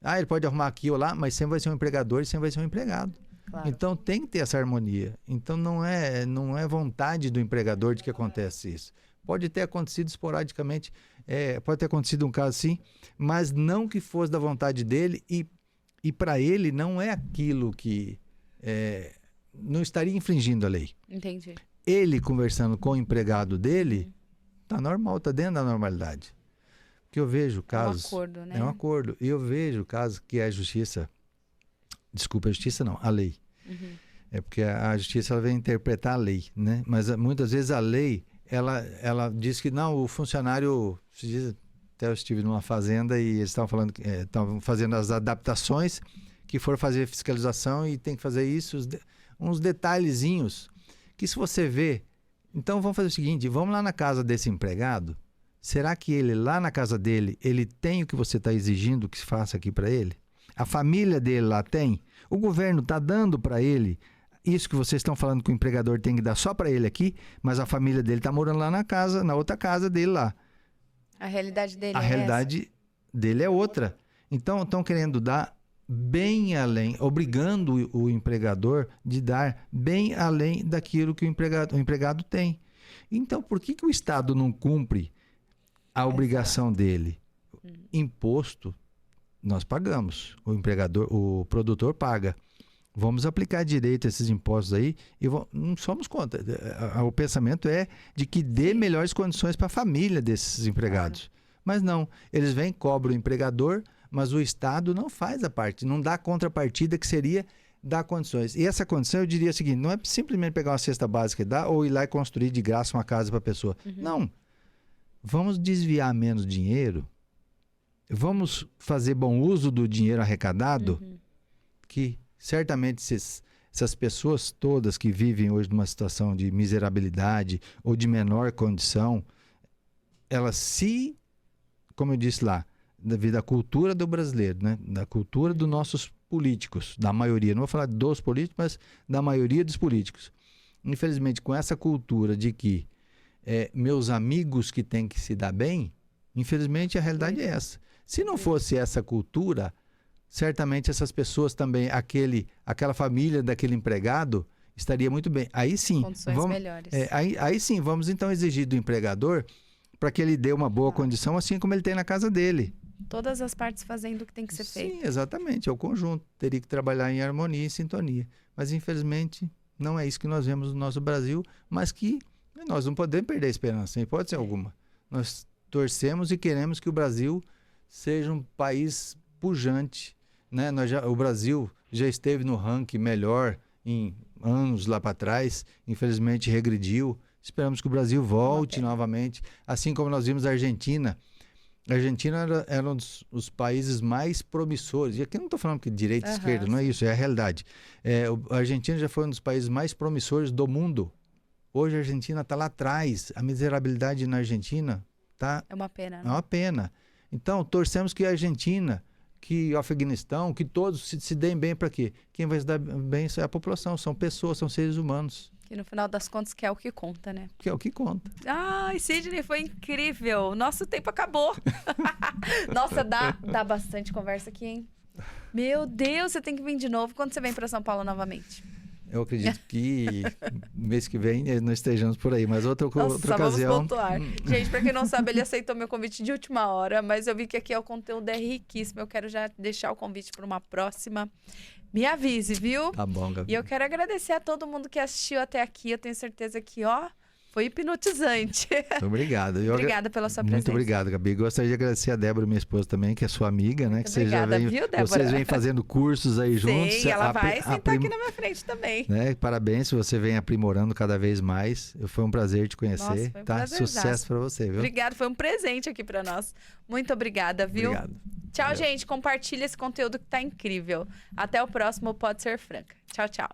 Speaker 2: Ele pode arrumar aqui ou lá, mas sempre vai ser um empregador e sempre vai ser um empregado.
Speaker 1: Claro.
Speaker 2: Então tem que ter essa harmonia. Então não é vontade do empregador de que acontece isso. Pode ter acontecido esporadicamente, pode ter acontecido um caso assim, mas não que fosse da vontade dele e para ele não é aquilo que não estaria infringindo a lei.
Speaker 1: Entendi.
Speaker 2: Ele conversando com o empregado dele, tá normal, tá dentro da normalidade. Porque eu vejo casos...
Speaker 1: É um acordo, né?
Speaker 2: É um acordo. E eu vejo casos que a justiça... Desculpa, a justiça não, a lei. É porque a justiça ela vem interpretar a lei, né? Mas muitas vezes a lei, ela diz que não, o funcionário... Até eu estive numa fazenda e eles estavam falando, estavam fazendo as adaptações que foram fazer fiscalização e tem que fazer isso, uns detalhezinhos que se você vê... Então vamos fazer o seguinte, vamos lá na casa desse empregado, será que ele lá na casa dele, ele tem o que você está exigindo que se faça aqui para ele? A família dele lá tem? O governo está dando para ele isso que vocês estão falando que o empregador tem que dar só para ele aqui, mas a família dele está morando lá na casa, na outra casa dele lá.
Speaker 1: A realidade dele
Speaker 2: A realidade dele é outra. Então estão querendo dar bem além, obrigando o empregador de dar bem além daquilo que o empregado tem. Então por que o Estado não cumpre a obrigação dele? Imposto nós pagamos, o produtor paga. Vamos aplicar direito esses impostos aí e não somos contra. O pensamento é de que dê melhores condições para a família desses empregados. Mas não, eles vêm, cobram o empregador, mas o Estado não faz a parte, não dá a contrapartida que seria dar condições. E essa condição, eu diria o seguinte, não é simplesmente pegar uma cesta básica e dar ou ir lá e construir de graça uma casa para a pessoa. Não. Vamos desviar menos dinheiro, vamos fazer bom uso do dinheiro arrecadado, que certamente essas pessoas todas que vivem hoje numa situação de miserabilidade ou de menor condição, elas como eu disse lá, devido à cultura do brasileiro, né? Da cultura dos nossos políticos, da maioria, não vou falar dos políticos, mas da maioria dos políticos. Infelizmente, com essa cultura de que meus amigos que têm que se dar bem, infelizmente a realidade é essa. Se não fosse essa cultura, certamente essas pessoas também, aquela família daquele empregado estaria muito bem. Aí sim,
Speaker 1: condições melhores.
Speaker 2: Aí sim, vamos então exigir do empregador para que ele dê uma boa condição, assim como ele tem na casa dele.
Speaker 1: Todas as partes fazendo o que tem que ser feito.
Speaker 2: Sim, exatamente, é o conjunto. Teria que trabalhar em harmonia e sintonia. Mas infelizmente não é isso que nós vemos no nosso Brasil, mas que nós não podemos perder a esperança, em hipótese alguma. Nós torcemos e queremos que o Brasil seja um país pujante, né? O Brasil já esteve no ranking melhor em anos lá para trás, infelizmente regrediu. Esperamos que o Brasil volte novamente, assim como nós vimos a Argentina. A Argentina era um dos países mais promissores. E aqui eu não estou falando que direita e esquerda, não é isso, é a realidade. A Argentina já foi um dos países mais promissores do mundo. Hoje a Argentina está lá atrás. A miserabilidade na Argentina está...
Speaker 1: É uma pena.
Speaker 2: É uma pena. Então, torcemos que a Argentina, que o Afeganistão, que todos se deem bem para quê? Quem vai se dar bem é a população, são pessoas, são seres humanos.
Speaker 1: Que no final das contas que é o que conta, né?
Speaker 2: Que é o que conta.
Speaker 1: Ai, Sidney, foi incrível. Nosso tempo acabou. Nossa, dá bastante conversa aqui, hein? Meu Deus, você tem que vir de novo. Quando você vem para São Paulo novamente?
Speaker 2: Eu acredito que mês que vem não estejamos por aí, mas outra ocasião...
Speaker 1: Vamos pontuar. Gente, para quem não sabe, ele aceitou meu convite de última hora, mas eu vi que aqui o conteúdo é riquíssimo. Eu quero já deixar o convite para uma próxima. Me avise, viu?
Speaker 2: Tá bom, Gabi.
Speaker 1: E eu quero agradecer a todo mundo que assistiu até aqui. Eu tenho certeza que, foi hipnotizante.
Speaker 2: Muito obrigado.
Speaker 1: Obrigada pela sua presença.
Speaker 2: Muito obrigado, Gabi. Gostaria de agradecer a Débora, minha esposa também, que é sua amiga, né?
Speaker 1: Muito obrigada, viu, Débora?
Speaker 2: Vocês vêm fazendo cursos aí juntos.
Speaker 1: Sim, ela vai sentar aqui na minha frente também.
Speaker 2: Né? Parabéns, você vem aprimorando cada vez mais. Foi um prazer te conhecer.
Speaker 1: Nossa, foi um prazerzaço.
Speaker 2: Sucesso para você, viu?
Speaker 1: Obrigada, foi um presente aqui para nós. Muito obrigada, viu?
Speaker 2: Obrigado.
Speaker 1: Tchau,
Speaker 2: Valeu.
Speaker 1: gente. Compartilha esse conteúdo que tá incrível. Até o próximo Pode Ser Franca. Tchau, tchau.